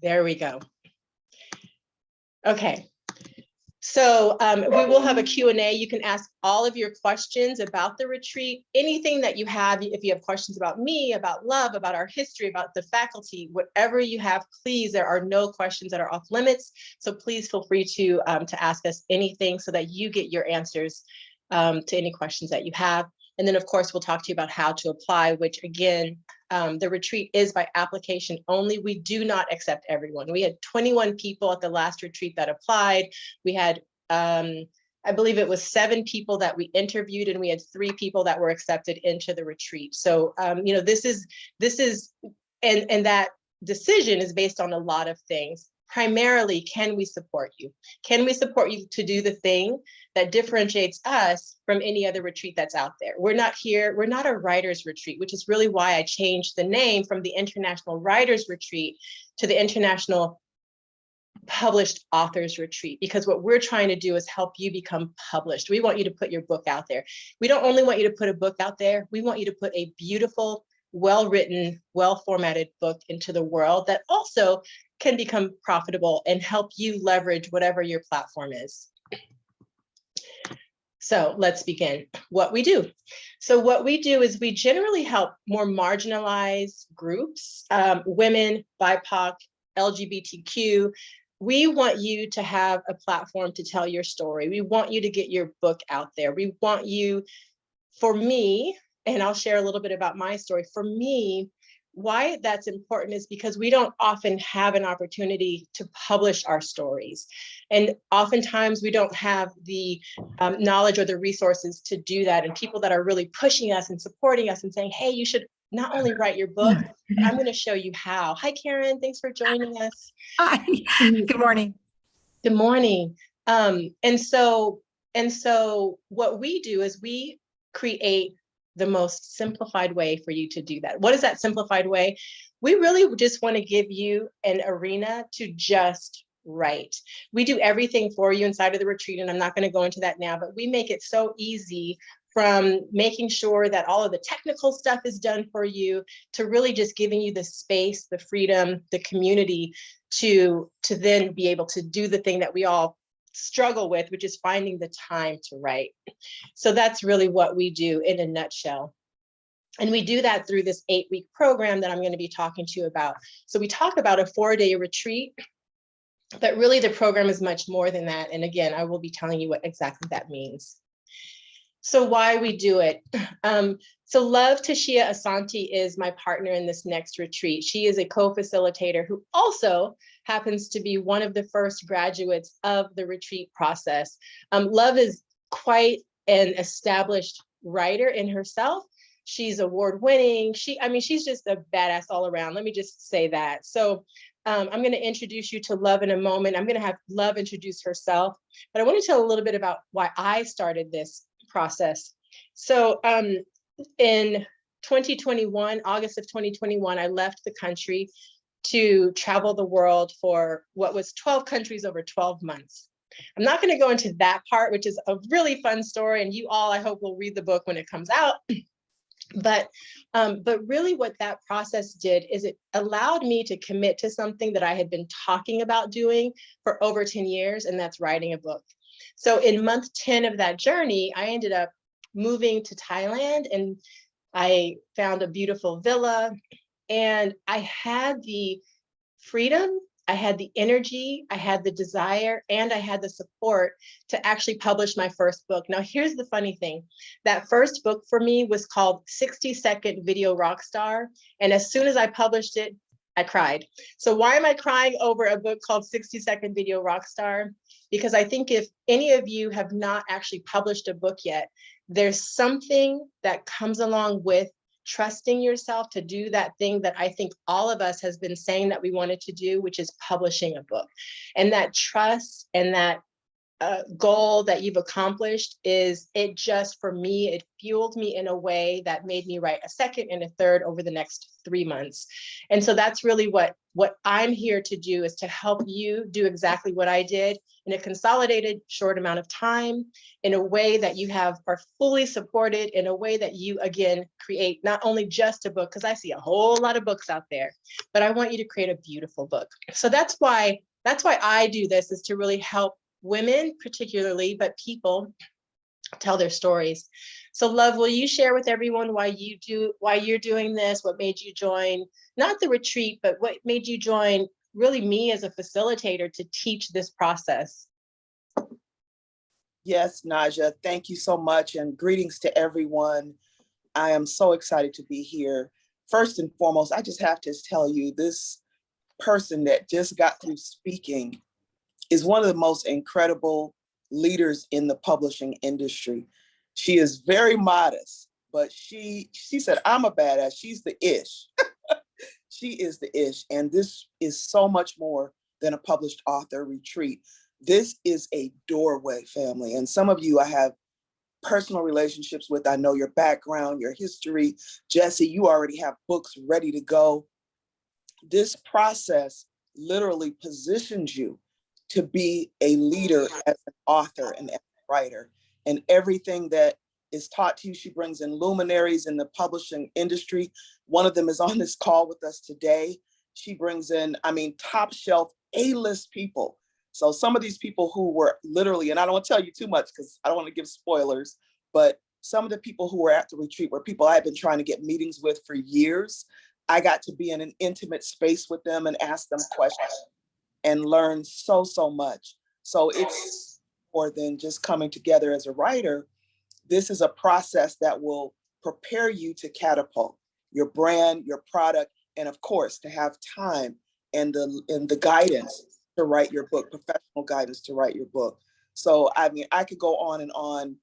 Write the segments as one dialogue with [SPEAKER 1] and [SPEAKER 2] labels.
[SPEAKER 1] There we go. Okay. So we will have a Q&A. You can ask all of your questions about the retreat, anything that you have. If you have questions about me, about love, about our history, about the faculty, whatever you have, please, there are no questions that are off limits. So please feel free to ask us anything so that you get your answers to any questions that you have. And then of course, we'll talk to you about how to apply, which again, the retreat is by application only. We do not accept everyone. We had 21 people at the last retreat that applied. We had, I believe it was 7 people that we interviewed, and we had 3 people that were accepted into the retreat. So, you know, this is, and that decision is based on a lot of things. Primarily, can we support you? Can we support you to do the thing that differentiates us from any other retreat that's out there? We're not here, we're not a writer's retreat, which is really why I changed the name from the International Writers Retreat to the International Published Authors Retreat, because what we're trying to do is help you become published. We want you to put your book out there. We don't only want you to put a book out there, we want you to put a beautiful, well-written, well-formatted book into the world that also can become profitable and help you leverage whatever your platform is. So let's begin what we do. So what we do is we generally help more marginalized groups, women, BIPOC, LGBTQ. We want you to have a platform to tell your story. We want you to get your book out there. We want you, for me, and I'll share a little bit about my story. For me, why that's important is because we don't often have an opportunity to publish our stories. And oftentimes we don't have the knowledge or the resources to do that. And people that are really pushing us and supporting us and saying, hey, you should not only write your book, but I'm going to show you how. Hi, Karen, thanks for joining us.
[SPEAKER 2] Hi, good morning.
[SPEAKER 1] Good morning. And so what we do is we create the most simplified way for you to do that. What is that simplified way? We really just want to give you an arena to just write. We do everything for you inside of the retreat, and I'm not going to go into that now, but we make it so easy, from making sure that all of the technical stuff is done for you, to really just giving you the space, the freedom, the community to then be able to do the thing that we all struggle with, which is finding the time to write. So that's really what we do in a nutshell. And we do that through this 8-week program that I'm going to be talking to you about. So we talk about a 4-day retreat, but really the program is much more than that. And again, I will be telling you what exactly that means. So why we do it. So Love Tashia Asante is my partner in this next retreat. She is a co-facilitator who also happens to be one of the first graduates of the retreat process. Love is quite an established writer in herself. She's award-winning. She's just a badass all around. Let me just say that. So I'm going to introduce you to Love in a moment. I'm going to have Love introduce herself, but I want to tell a little bit about why I started this process. So in 2021, August of 2021, I left the country to travel the world for what was 12 countries over 12 months. I'm not going to go into that part, which is a really fun story, and you all, I hope, will read the book when it comes out. But really what that process did is it allowed me to commit to something that I had been talking about doing for over 10 years, and that's writing a book. So in month 10 of that journey, I ended up moving to Thailand, and I found a beautiful villa, and I had the freedom, I had the energy, I had the desire, and I had the support to actually publish my first book. Now, here's the funny thing. That first book for me was called 60-Second Video Rockstar. And as soon as I published it, I cried. So why am I crying over a book called 60-Second Video Rockstar? Because I think if any of you have not actually published a book yet, there's something that comes along with trusting yourself to do that thing that I think all of us has been saying that we wanted to do, which is publishing a book. And that trust and that goal that you've accomplished is it just, for me, it fueled me in a way that made me write a second and a third over the next 3 months. And so that's really what I'm here to do, is to help you do exactly what I did in a consolidated short amount of time, in a way that you are fully supported, in a way that you, again, create not only just a book, because I see a whole lot of books out there, but I want you to create a beautiful book. So that's why I do this, is to really help women particularly, but people tell their stories. So Love, will you share with everyone why you're doing this, what made you join, not the retreat, but what made you join really me as a facilitator to teach this process?
[SPEAKER 3] Yes, Naja, thank you so much, and greetings to everyone. I am so excited to be here. First and foremost, I just have to tell you, this person that just got through speaking is one of the most incredible leaders in the publishing industry. She is very modest, but she said, I'm a badass. She's the ish. She is the ish. And this is so much more than a published author retreat. This is a doorway, family. And some of you I have personal relationships with. I know your background, your history. Jesse, you already have books ready to go. This process literally positions you to be a leader as an author and as a writer. And everything that is taught to you, she brings in luminaries in the publishing industry. One of them is on this call with us today. She brings in, top shelf A-list people. So some of these people who were literally, and I don't want to tell you too much because I don't want to give spoilers, but some of the people who were at the retreat were people I've been trying to get meetings with for years. I got to be in an intimate space with them and ask them questions and learn so much. So it's more than just coming together as a writer. This is a process that will prepare you to catapult your brand, your product, and of course, to have time and the guidance to write your book, professional guidance to write your book. So, I could go on and on.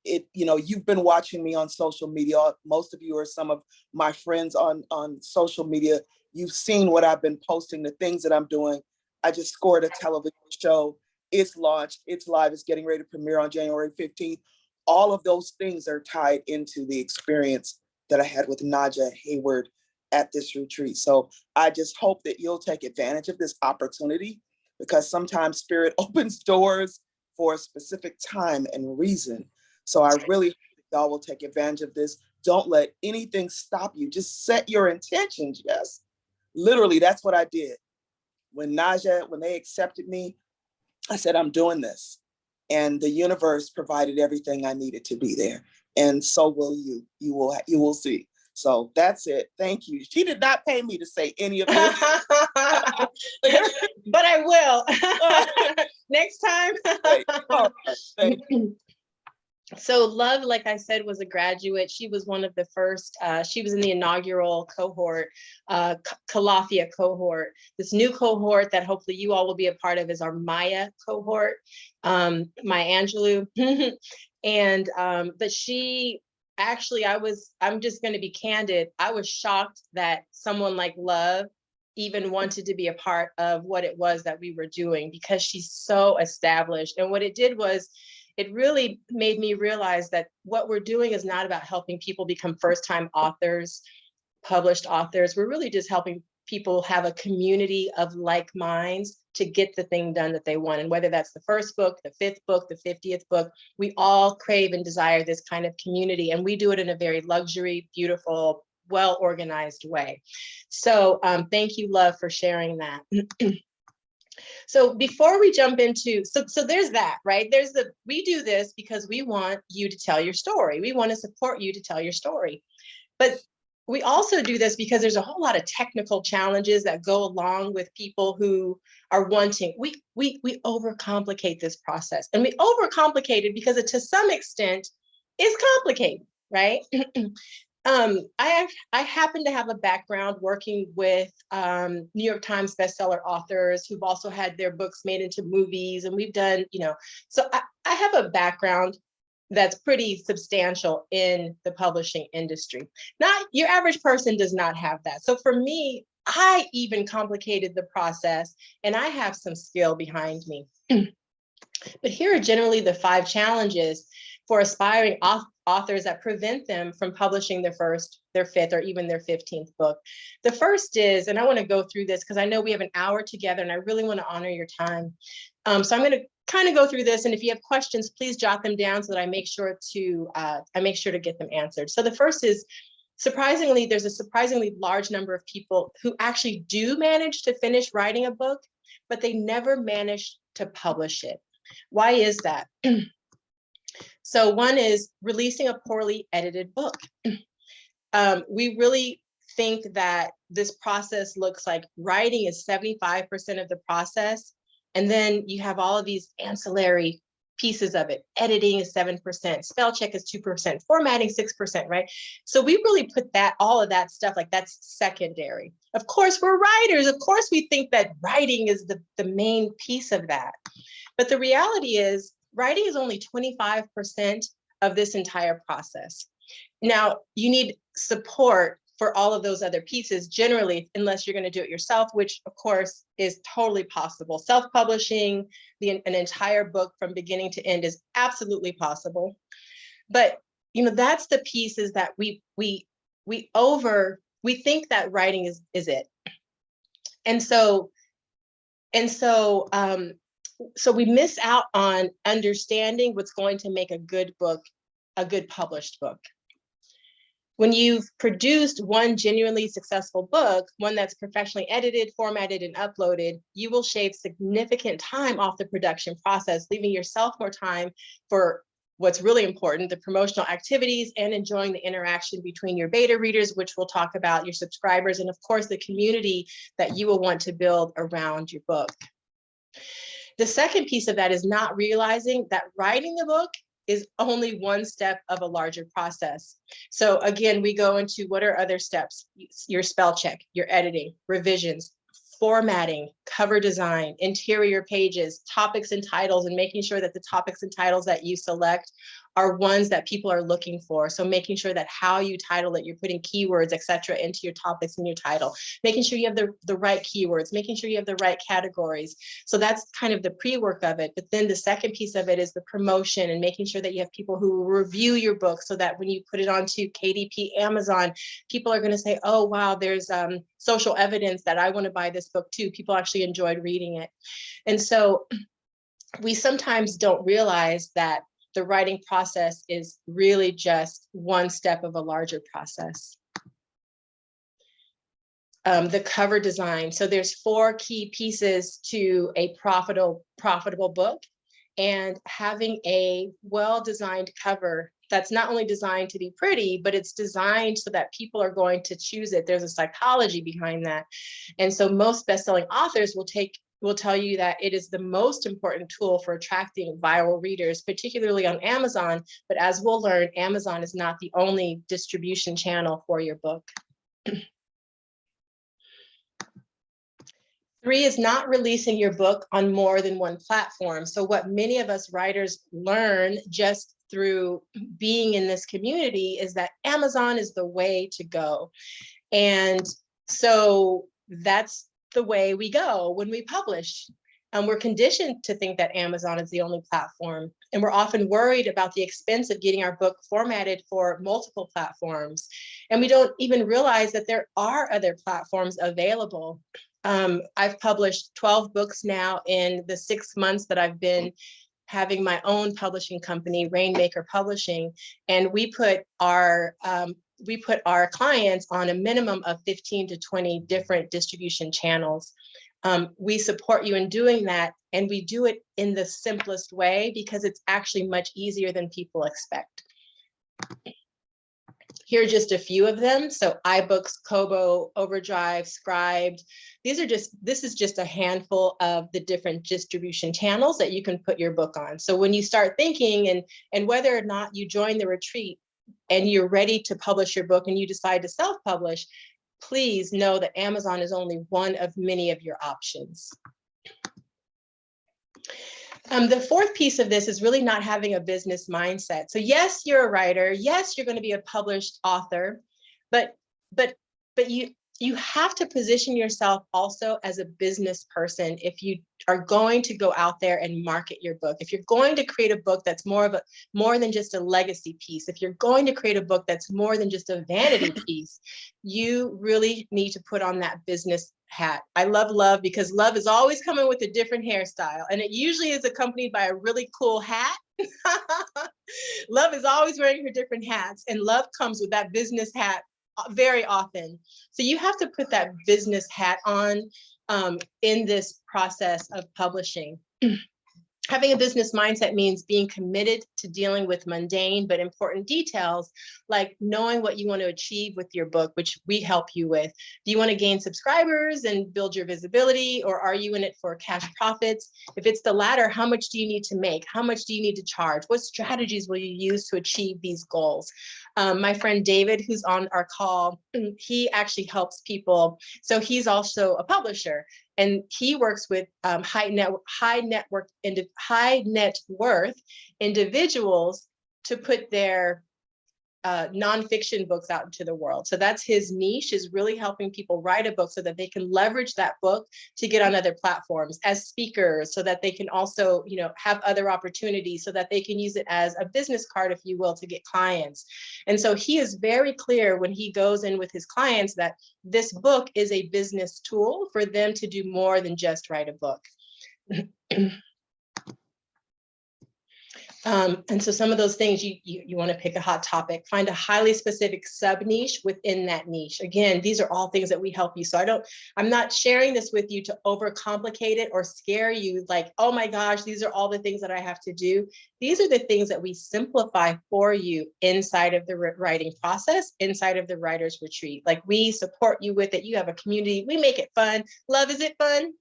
[SPEAKER 3] You've been watching me on social media. Most of you are some of my friends on social media. You've seen what I've been posting, the things that I'm doing. I just scored a television show. It's launched, it's live, it's getting ready to premiere on January 15th. All of those things are tied into the experience that I had with Naja Hayward at this retreat. So I just hope that you'll take advantage of this opportunity, because sometimes Spirit opens doors for a specific time and reason. So I really hope that y'all will take advantage of this. Don't let anything stop you. Just set your intentions. Yes, literally, that's what I did. When they accepted me, I said, I'm doing this. And the universe provided everything I needed to be there. And so will you. You will see. So that's it. Thank you. She did not pay me to say any of this.
[SPEAKER 1] But I will. Next time.
[SPEAKER 3] Thank you.
[SPEAKER 1] So Love, like I said, was a graduate. She was one of the first, she was in the inaugural cohort, Calafia cohort. This new cohort that hopefully you all will be a part of is our Maya cohort, Maya Angelou. And, but she actually, I'm just going to be candid. I was shocked that someone like Love even wanted to be a part of what it was that we were doing, because she's so established. And what it did was, it really made me realize that what we're doing is not about helping people become first-time authors, published authors. We're really just helping people have a community of like minds to get the thing done that they want. And whether that's the first book, the 5th book, the 50th book, we all crave and desire this kind of community. And we do it in a very luxury, beautiful, well-organized way. So thank you, Love, for sharing that. So before we jump into, so there's that, right? We do this because we want you to tell your story. We want to support you to tell your story. But we also do this because there's a whole lot of technical challenges that go along with people who are wanting, we overcomplicate this process. And we overcomplicate it because it, to some extent, is complicated, right? I happen to have a background working with New York Times bestseller authors who've also had their books made into movies, and we've done, so I have a background that's pretty substantial in the publishing industry. Not your average person does not have that. So for me, I even complicated the process, and I have some skill behind me. But here are generally the 5 challenges for aspiring authors that prevent them from publishing their first, their 5th, or even their 15th book. The first is, and I want to go through this because I know we have an hour together and I really want to honor your time. So I'm going to kind of go through this, and if you have questions, please jot them down so that I make sure to get them answered. So the first is, surprisingly, there's a surprisingly large number of people who actually do manage to finish writing a book, but they never manage to publish it. Why is that? So one is releasing a poorly edited book. We really think that this process looks like writing is 75% of the process, and then you have all of these ancillary pieces of it. Editing is 7%, spell check is 2%, formatting 6%, right? So we really put that, all of that stuff, like that's secondary. Of course, we're writers. Of course, we think that writing is the main piece of that. But the reality is, writing is only 25% of this entire process. Now, you need support for all of those other pieces generally, unless you're going to do it yourself, which of course is totally possible. Self-publishing an entire book from beginning to end is absolutely possible. But that's the pieces that we think that writing is it. And so we miss out on understanding what's going to make a good book a good published book. When you've produced one genuinely successful book, one that's professionally edited, formatted, and uploaded, you will shave significant time off the production process, leaving yourself more time for what's really important, the promotional activities, and enjoying the interaction between your beta readers, which we'll talk about, your subscribers, and of course, the community that you will want to build around your book. The second piece of that is not realizing that writing the book is only one step of a larger process. So again, we go into what are other steps: your spell check, your editing, revisions, formatting, cover design, interior pages, topics and titles, and making sure that the topics and titles that you select are ones that people are looking for. So making sure that how you title it, you're putting keywords, et cetera, into your topics and your title, making sure you have the right keywords, making sure you have the right categories. So that's kind of the pre-work of it. But then the second piece of it is the promotion and making sure that you have people who review your book so that when you put it onto KDP Amazon, people are going to say, oh, wow, there's social evidence that I want to buy this book too. People actually enjoyed reading it. And so we sometimes don't realize that the writing process is really just one step of a larger process. The cover design. So there's 4 key pieces to a profitable book, and having a well-designed cover that's not only designed to be pretty, but it's designed so that people are going to choose it. There's a psychology behind that. And so most best-selling authors will tell you that it is the most important tool for attracting viral readers, particularly on Amazon. But as we'll learn, Amazon is not the only distribution channel for your book. 3 is not releasing your book on more than one platform. So what many of us writers learn just through being in this community is that Amazon is the way to go. And so that's the way we go when we publish. We're conditioned to think that Amazon is the only platform, and we're often worried about the expense of getting our book formatted for multiple platforms. And we don't even realize that there are other platforms available. I've published 12 books now in the 6 months that I've been having my own publishing company, Rainmaker Publishing, and we put our clients on a minimum of 15 to 20 different distribution channels. We support you in doing that, and we do it in the simplest way because it's actually much easier than people expect. Here are just a few of them. So iBooks, Kobo, Overdrive, Scribd. This is just a handful of the different distribution channels that you can put your book on. So when you start thinking and whether or not you join the retreat and you're ready to publish your book and you decide to self-publish, please know that Amazon is only one of many of your options. The 4th piece of this is really not having a business mindset. So yes, you're a writer. Yes, you're going to be a published author, but you have to position yourself also as a business person if you are going to go out there and market your book. If you're going to create a book that's more than just a legacy piece, if you're going to create a book that's more than just a vanity piece, you really need to put on that business hat. I love Love because Love is always coming with a different hairstyle, and it usually is accompanied by a really cool hat. Love is always wearing her different hats, and Love comes with that business hat very often. So you have to put that business hat on in this process of publishing. Having a business mindset means being committed to dealing with mundane but important details, like knowing what you want to achieve with your book, which we help you with. Do you want to gain subscribers and build your visibility, or are you in it for cash profits? If it's the latter, how much do you need to make? How much do you need to charge? What strategies will you use to achieve these goals? My friend David, who's on our call, he actually helps people. So he's also a publisher. And he works with high net worth individuals to put their nonfiction books out into the world. So that's his niche, is really helping people write a book so that they can leverage that book to get on other platforms as speakers, so that they can also, have other opportunities, so that they can use it as a business card, if you will, to get clients. And so he is very clear when he goes in with his clients that this book is a business tool for them to do more than just write a book. And so some of those things, you want to pick a hot topic, find a highly specific sub niche within that niche. Again, these are all things that we help you. So I'm not sharing this with you to overcomplicate it or scare you like, oh my gosh, these are all the things that I have to do. These are the things that we simplify for you inside of the writing process, inside of the Writer's Retreat. Like, we support you with it. You have a community. We make it fun. Love, is it fun?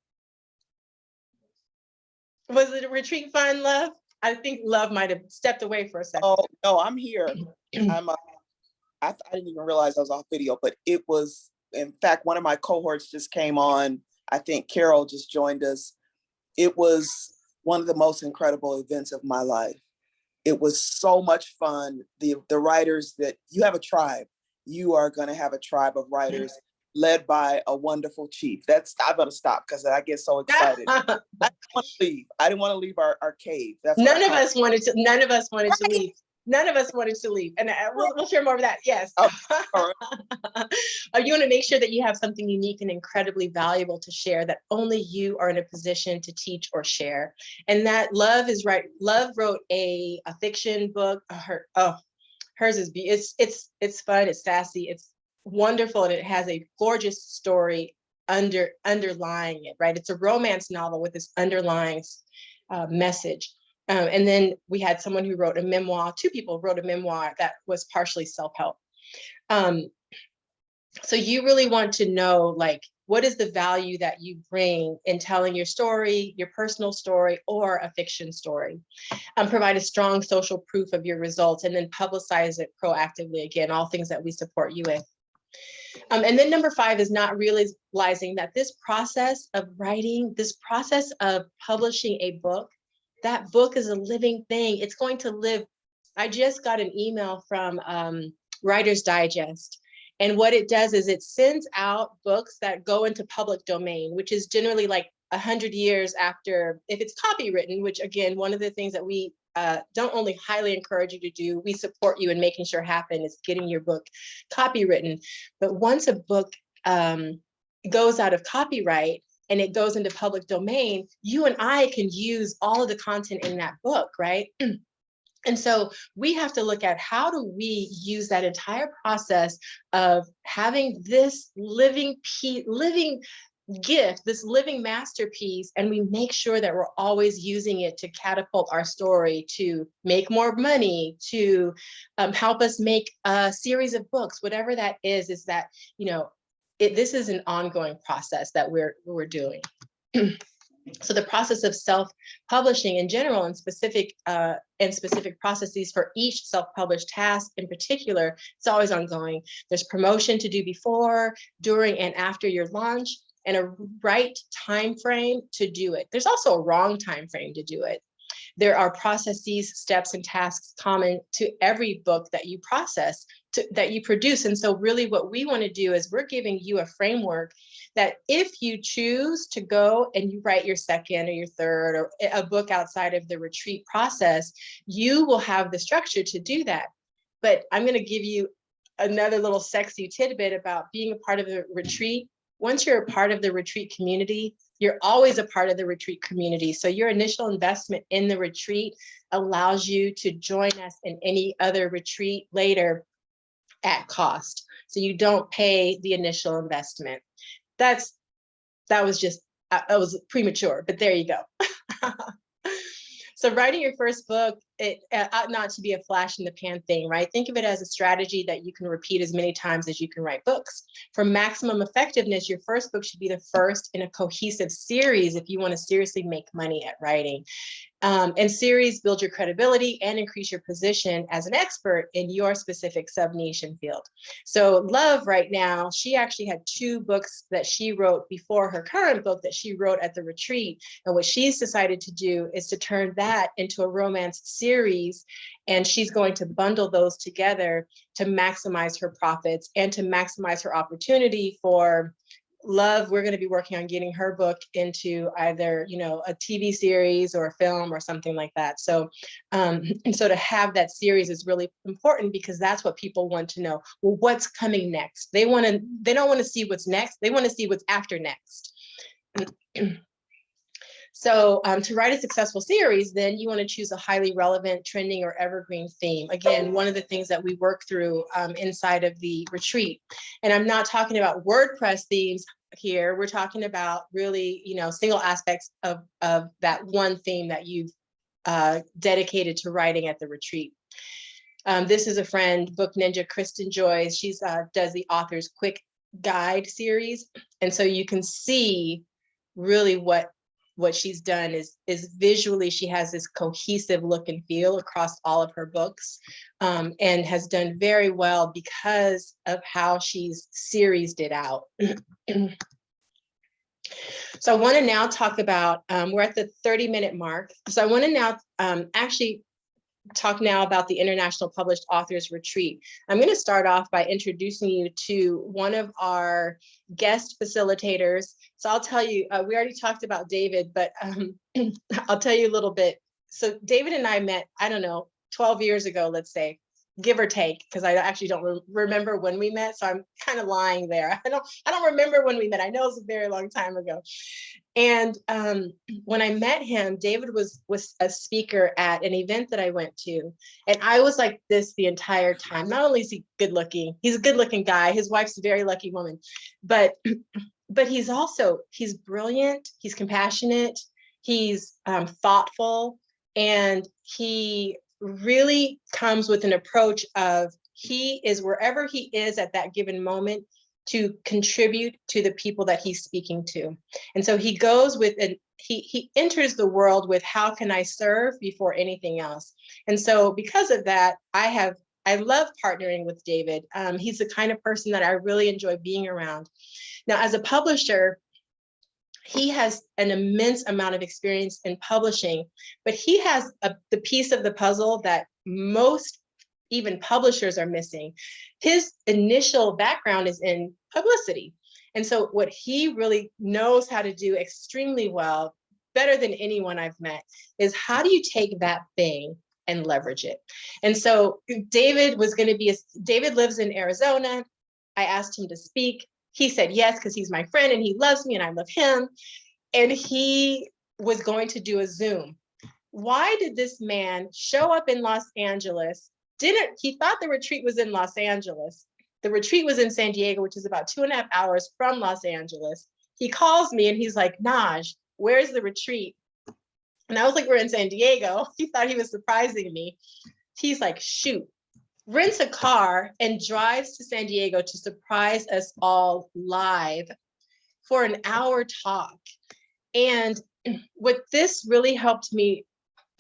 [SPEAKER 1] Was it a retreat fun, Love? I think Love might have stepped away for a second.
[SPEAKER 3] Oh, no, I'm here. I didn't even realize I was off video, but it was, in fact, one of my cohorts just came on. I think Carol just joined us. It was one of the most incredible events of my life. It was so much fun. The writers that you have a tribe, you are going to have a tribe of writers led by a wonderful chief. I'm going to stop because I get so excited. I didn't want to leave. I didn't want to leave our cave. None of us wanted to
[SPEAKER 1] leave. None of us wanted to leave. And we'll share more of that. Yes.
[SPEAKER 3] Oh, all right.
[SPEAKER 1] You want to make sure that you have something unique and incredibly valuable to share that only you are in a position to teach or share. And that Love is right. Love wrote a fiction book. Hers is it's fun. It's sassy. It's wonderful, and it has a gorgeous story underlying it, right? It's a romance novel with this underlying message. And then we had someone who wrote a memoir. Two people wrote a memoir that was partially self-help. So you really want to know, like, what is the value that you bring in telling your story, your personal story, or a fiction story? Provide a strong social proof of your results, and then publicize it proactively. Again, all things that we support you with. And then number 5 is not realizing that this process of writing, this process of publishing a book, that book is a living thing. It's going to live. I just got an email from Writer's Digest. And what it does is it sends out books that go into public domain, which is generally like 100 years after, if it's copywritten, which again, one of the things that we don't only highly encourage you to do, we support you in making sure happen, is getting your book copywritten. But once a book goes out of copyright and it goes into public domain, you and I can use all of the content in that book, right? And so we have to look at, how do we use that entire process of having this living gift, this living masterpiece, and we make sure that we're always using it to catapult our story, to make more money, to help us make a series of books, whatever that is that, this is an ongoing process that we're doing. So the process of self-publishing in general, and specific processes for each self-published task in particular, it's always ongoing. There's promotion to do before, during, and after your launch, and a right time frame to do it. There's also a wrong time frame to do it. There are processes, steps, and tasks common to every book that you process that you produce. And so really what we want to do is we're giving you a framework that if you choose to go and you write your second or your third or a book outside of the retreat process, you will have the structure to do that. But I'm going to give you another little sexy tidbit about being a part of the retreat. Once you're a part of the retreat community, you're always a part of the retreat community. So your initial investment in the retreat allows you to join us in any other retreat later at cost. So you don't pay the initial investment. That was premature, but there you go. So writing your first book, it ought not to be a flash in the pan thing, right? Think of it as a strategy that you can repeat as many times as you can write books. For maximum effectiveness, your first book should be the first in a cohesive series if you want to seriously make money at writing. And series build your credibility and increase your position as an expert in your specific sub-niche and field. So Love right now, she actually had 2 books that she wrote before her current book that she wrote at the retreat. And what she's decided to do is to turn that into a romance series. And she's going to bundle those together to maximize her profits and to maximize her opportunity for Love. We're going to be working on getting her book into either, a TV series or a film or something like that. So, and so to have that series is really important because that's what people want to know. Well, what's coming next? They don't want to see what's next. They want to see what's after next. So to write a successful series, then you want to choose a highly relevant, trending, or evergreen theme. Again, one of the things that we work through inside of the retreat. And I'm not talking about WordPress themes here. We're talking about really, single aspects of that one theme that you've dedicated to writing at the retreat. This is a friend, Book Ninja, Kristen Joyce. She's does the Author's Quick Guide series. And so you can see really what she's done is visually, she has this cohesive look and feel across all of her books, and has done very well because of how she's seriesed it out. So I want to now talk about, we're at the 30-minute mark. So I want to now actually talk now about the International Published Authors Retreat. I'm going to start off by introducing you to one of our guest facilitators. So I'll tell you, we already talked about David, but I'll tell you a little bit. So David and I met, I don't know, 12 years ago, let's say, give or take, because I actually don't remember when we met. So I'm kind of lying there. I don't remember when we met. I know it was a very long time ago. And when I met him, David was a speaker at an event that I went to. And I was like this the entire time. Not only is he good looking, he's a good looking guy. His wife's a very lucky woman, but he's brilliant. He's compassionate. He's thoughtful. And he really comes with an approach of he is wherever he is at that given moment to contribute to the people that he's speaking to. And so he goes with, he enters the world with how can I serve before anything else. And so because of that, I love partnering with David. He's the kind of person that I really enjoy being around. Now, as a publisher, he has an immense amount of experience in publishing, but he has the piece of the puzzle that most even publishers are missing. His initial background is in publicity. And so what he really knows how to do extremely well, better than anyone I've met, is how do you take that thing and leverage it? And so David lives in Arizona. I asked him to speak. He said yes, because he's my friend and he loves me and I love him. And he was going to do a Zoom. Why did this man show up in Los Angeles? He thought the retreat was in Los Angeles. The retreat was in San Diego, which is about 2.5 hours from Los Angeles. He calls me and he's like, Naj, where's the retreat? And I was like, we're in San Diego. He thought he was surprising me. He's like, shoot, rents a car and drives to San Diego to surprise us all live for an hour talk. And what this really helped me,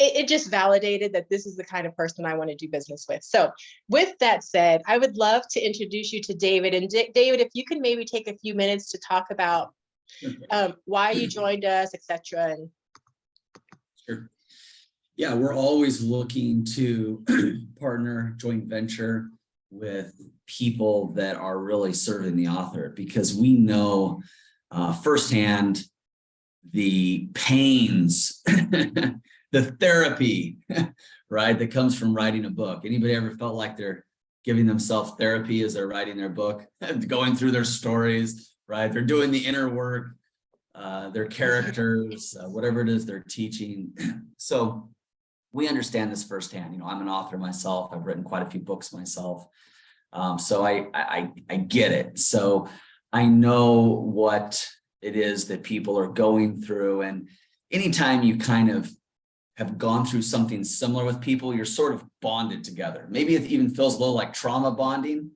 [SPEAKER 1] it just validated that this is the kind of person I want to do business with. So with that said, I would love to introduce you to David. And David, if you can maybe take a few minutes to talk about why you joined us, et cetera.
[SPEAKER 4] Sure. Yeah, we're always looking to partner, joint venture with people that are really serving the author, because we know firsthand the pains, the therapy, right, that comes from writing a book. Anybody ever felt like they're giving themselves therapy as they're writing their book, going through their stories, right? They're doing the inner work, their characters, whatever it is they're teaching. So we understand this firsthand. You know, I'm an author myself. I've written quite a few books myself. So I get it. So I know what it is that people are going through. And anytime you kind of have gone through something similar with people, you're sort of bonded together. Maybe it even feels a little like trauma bonding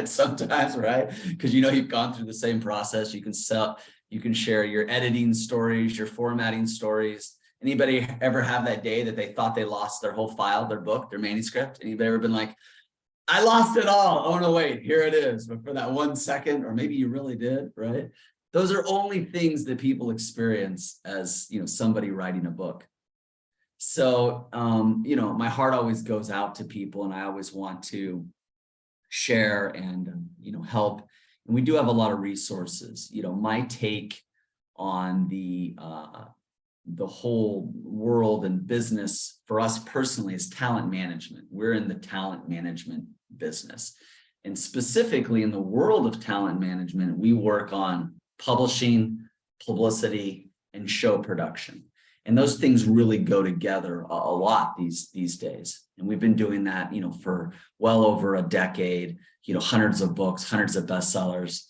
[SPEAKER 4] sometimes, right? Because you know you've gone through the same process. You can share your editing stories, your formatting stories. Anybody ever have that day that they thought they lost their whole file, their book, their manuscript? Anybody ever been like, I lost it all. Oh no, wait, here it is. But for that 1 second, or maybe you really did, right? Those are only things that people experience as, you know, somebody writing a book. So, you know, my heart always goes out to people, and I always want to share and, you know, help. And we do have a lot of resources. You know, my take on the whole world and business for us personally is talent management. We're in the talent management business. And specifically in the world of talent management, we work on publishing, publicity, and show production. And those things really go together a lot these days. And we've been doing that, you know, for well over a decade, you know, hundreds of books, hundreds of bestsellers.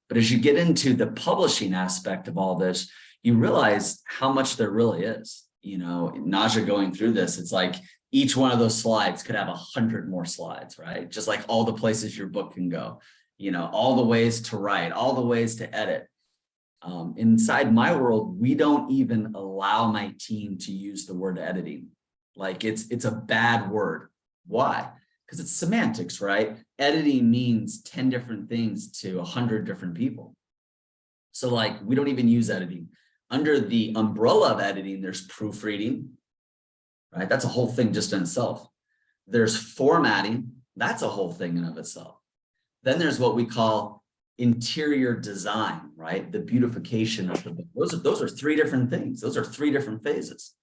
[SPEAKER 4] But as you get into the publishing aspect of all this, you realize how much there really is. You know, Naja going through this, it's like each one of those slides could have 100 more slides, right? Just like all the places your book can go, you know, all the ways to write, all the ways to edit. Inside my world, we don't even allow my team to use the word editing. Like it's a bad word. Why? Because it's semantics, right? Editing means 10 different things to 100 different people. So like, we don't even use editing. Under the umbrella of editing, there's proofreading, right? That's a whole thing just in itself. There's formatting. That's a whole thing in of itself. Then there's what we call interior design, right? The beautification of the book. Those are 3 different things. Those are 3 different phases.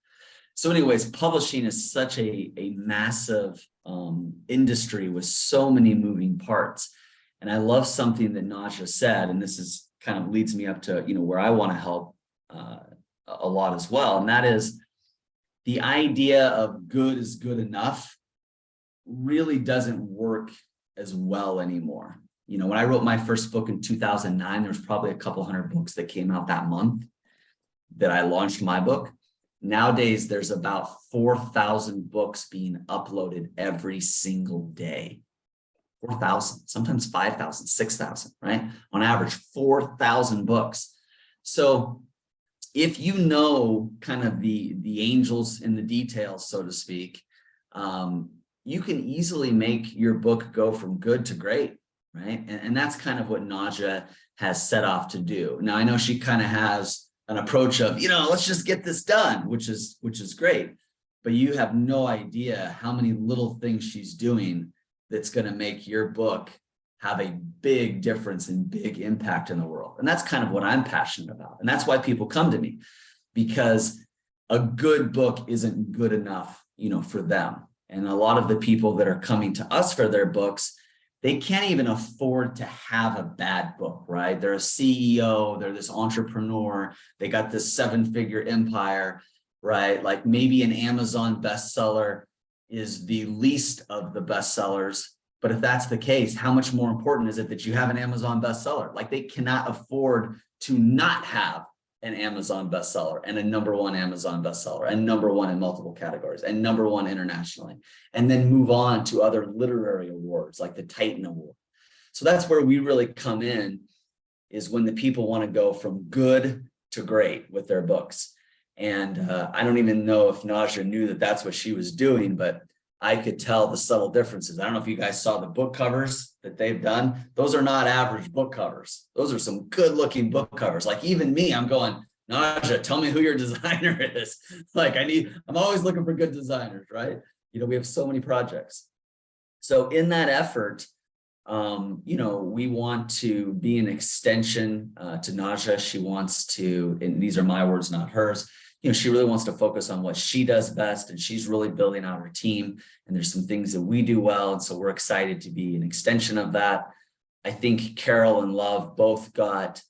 [SPEAKER 4] So anyways, publishing is such a massive industry with so many moving parts. And I love something that Naja said, and this is kind of leads me up to, you know, where I want to help a lot as well. And that is the idea of good is good enough really doesn't work as well anymore. You know, when I wrote my first book in 2009, there was probably a couple hundred books that came out that month that I launched my book. Nowadays, there's about 4,000 books being uploaded every single day. 4,000, sometimes 5,000, 6,000, right? On average, 4,000 books. So if you know kind of the angels in the details, so to speak, you can easily make your book go from good to great, right? And that's kind of what Naja has set off to do. Now, I know she kind of has an approach of, you know, let's just get this done, which is great. But you have no idea how many little things she's doing that's going to make your book have a big difference and big impact in the world. And that's kind of what I'm passionate about. And that's why people come to me, because a good book isn't good enough, you know, for them. And a lot of the people that are coming to us for their books, they can't even afford to have a bad book, right? They're a CEO, they're this entrepreneur, they got this 7-figure empire, right? Like maybe an Amazon bestseller is the least of the bestsellers. But if that's the case, how much more important is it that you have an Amazon bestseller? Like they cannot afford to not have an Amazon bestseller and a #1 Amazon bestseller and #1 in multiple categories and #1 internationally, and then move on to other literary awards like the Titan Award. So that's where we really come in, is when the people want to go from good to great with their books. And I don't even know if Naja knew that that's what she was doing, but I could tell the subtle differences. I don't know if you guys saw the book covers that they've done. Those are not average book covers. Those are some good looking book covers. Like even me, I'm going, Naja, tell me who your designer is. Like I'm always looking for good designers, right? You know, we have so many projects. So in that effort, You know, we want to be an extension to Naja. She wants to, and these are my words, not hers. You know, she really wants to focus on what she does best, and she's really building out her team. And there's some things that we do well, and so we're excited to be an extension of that. I think Carol and Love both got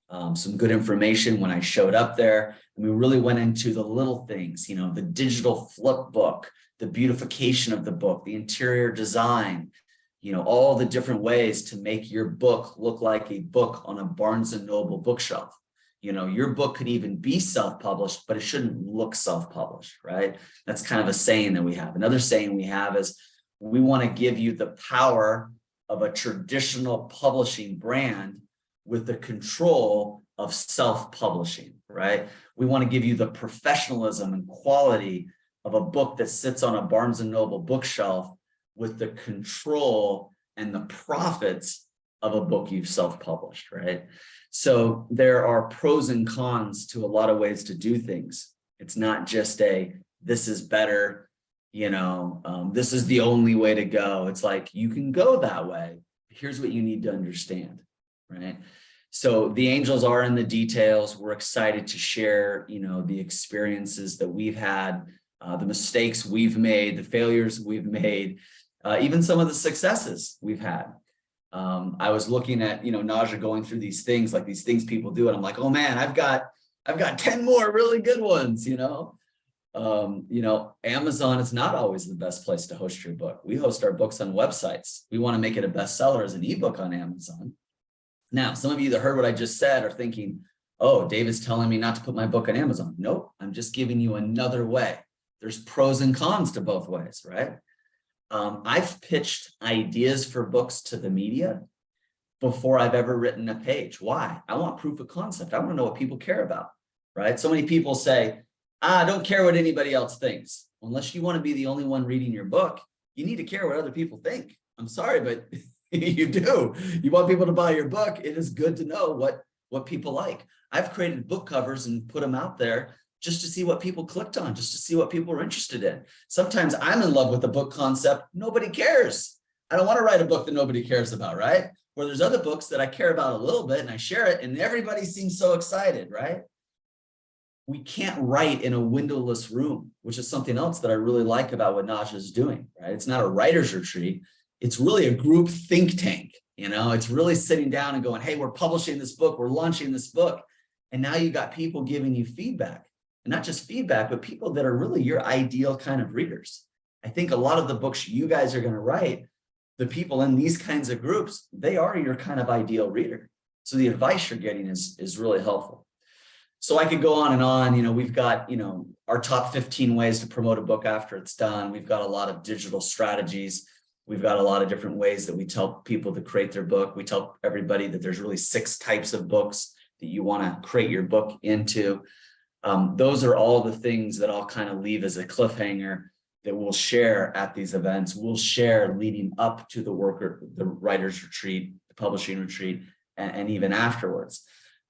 [SPEAKER 4] some good information when I showed up there, and we really went into the little things. You know, the digital flip book, the beautification of the book, the interior design. You know, all the different ways to make your book look like a book on a Barnes and Noble bookshelf. You know, your book could even be self-published, but it shouldn't look self-published, right? That's kind of a saying that we have. Another saying we have is we want to give you the power of a traditional publishing brand with the control of self-publishing, right? We want to give you the professionalism and quality of a book that sits on a Barnes and Noble bookshelf with the control and the profits of a book you've self-published, right? So there are pros and cons to a lot of ways to do things. It's not just this is better, you know, this is the only way to go. It's like, you can go that way. Here's what you need to understand, right? So the angels are in the details. We're excited to share, you know, the experiences that we've had, the mistakes we've made, the failures we've made, even some of the successes we've had. I was looking at, you know, Naja going through these things, like these things people do, and I'm like, oh man, I've got 10 more really good ones, you know. Amazon is not always the best place to host your book. We host our books on websites. We want to make it a bestseller as an ebook on Amazon. Now, some of you that heard what I just said are thinking, oh, David's telling me not to put my book on Amazon. Nope, I'm just giving you another way. There's pros and cons to both ways, right? I've pitched ideas for books to the media before I've ever written a page. Why? I want proof of concept. I want to know what people care about, right? So many people say, I don't care what anybody else thinks. Unless you want to be the only one reading your book, you need to care what other people think. I'm sorry, but you do. You want people to buy your book. It is good to know what people like. I've created book covers and put them out there just to see what people clicked on, just to see what people are interested in. Sometimes I'm in love with the book concept. Nobody cares. I don't want to write a book that nobody cares about, right? Where there's other books that I care about a little bit and I share it and everybody seems so excited, right? We can't write in a windowless room, which is something else that I really like about what Naja is doing, right? It's not a writer's retreat. It's really a group think tank. You know, it's really sitting down and going, hey, we're publishing this book, we're launching this book. And now you got people giving you feedback. And not just feedback, but people that are really your ideal kind of readers. I think a lot of the books you guys are going to write, the people in these kinds of groups, they are your kind of ideal reader. So the advice you're getting is really helpful. So I could go on and on. You know, we've got, you know, our top 15 ways to promote a book after it's done. We've got a lot of digital strategies. We've got a lot of different ways that we tell people to create their book. We tell everybody that there's really 6 types of books that you want to create your book into. Those are all the things that I'll kind of leave as a cliffhanger that we'll share at these events. We'll share leading up to the writer's retreat, the publishing retreat, and even afterwards.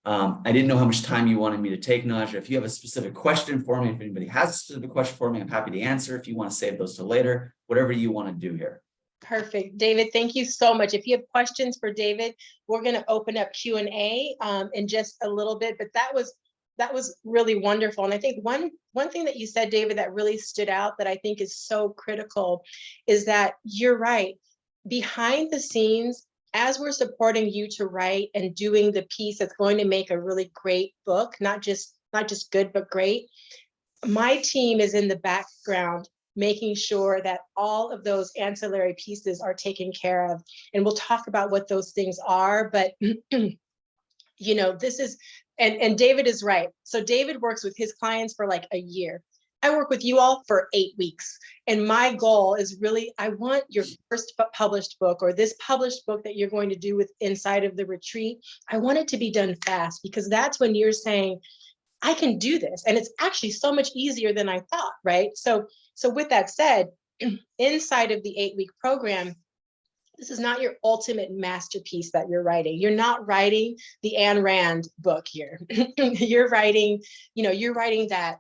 [SPEAKER 4] I didn't know how much time you wanted me to take, Naja. If you have a specific question for me, if anybody has a specific question for me, I'm happy to answer. If you want to save those to later, whatever you want to do here.
[SPEAKER 1] Perfect. David, thank you so much. If you have questions for David, we're going to open up Q&A in just a little bit, but that was really wonderful. And I think one thing that you said, David, that really stood out that I think is so critical is that you're right. Behind the scenes, as we're supporting you to write and doing the piece that's going to make a really great book, not just good, but great, my team is in the background making sure that all of those ancillary pieces are taken care of. And we'll talk about what those things are, but you know, this is, and David is right. So David works with his clients for like a year. I work with you all for 8 weeks. And my goal is really, I want your first published book or this published book that you're going to do with inside of the retreat. I want it to be done fast because that's when you're saying, I can do this. And it's actually so much easier than I thought, right? So with that said, inside of the 8-week program, this is not your ultimate masterpiece that you're writing. You're not writing the Ayn Rand book here. You're writing that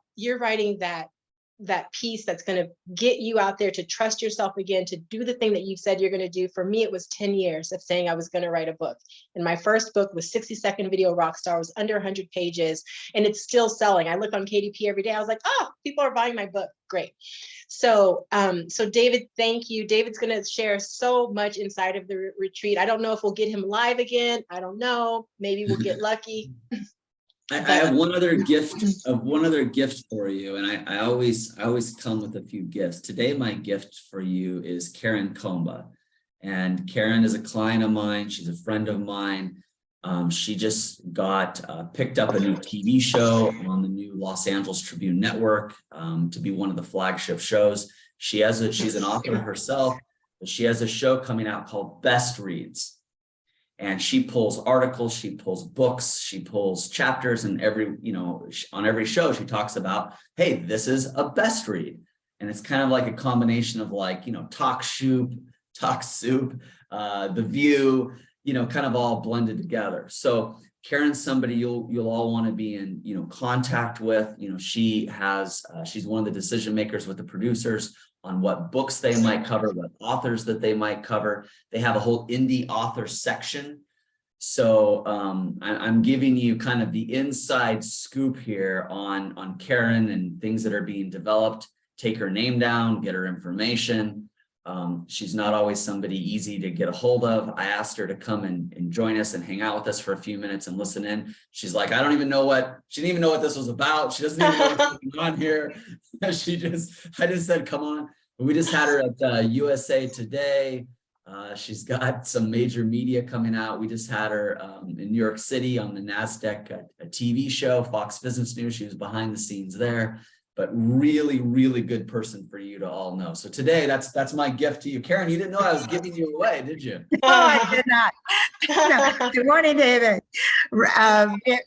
[SPEAKER 1] that piece that's going to get you out there to trust yourself again, to do the thing that you said you're going to do. For me, it was 10 years of saying I was going to write a book. And my first book was 60-Second Video Rockstar, was under 100 pages, and it's still selling. I look on KDP every day. I was like, oh, people are buying my book. Great. So, so David, thank you. David's going to share so much inside of the retreat. I don't know if we'll get him live again. I don't know. Maybe we'll get lucky.
[SPEAKER 4] I have one other gift for you, and I always come with a few gifts. Today, my gift for you is Karen Komba, and Karen is a client of mine. She's a friend of mine. She just got picked up a new TV show on the new Los Angeles Tribune Network to be one of the flagship shows. She's an author herself, but she has a show coming out called Best Reads. And she pulls articles, she pulls books, she pulls chapters, and on every show she talks about, hey, this is a best read. And it's kind of like a combination of Talk Soup, The View, kind of all blended together. So Karen's somebody you'll all want to be in, contact with. She's one of the decision makers with the producers on what books they might cover, what authors that they might cover. They have a whole indie author section. So I'm giving you kind of the inside scoop here on Karen and things that are being developed. Take her name down, get her information. She's not always somebody easy to get a hold of. I asked her to come and join us and hang out with us for a few minutes and listen in. She's like, she didn't even know what this was about. She doesn't even know what's going on here. I just said, come on. We just had her at USA Today. She's got some major media coming out. We just had her in New York City on the NASDAQ, a TV show, Fox Business News. She was behind the scenes there. But really, really good person for you to all know. So today, that's my gift to you. Karen, you didn't know I was giving you away, did you?
[SPEAKER 2] Oh, I did not. No. Good morning, David.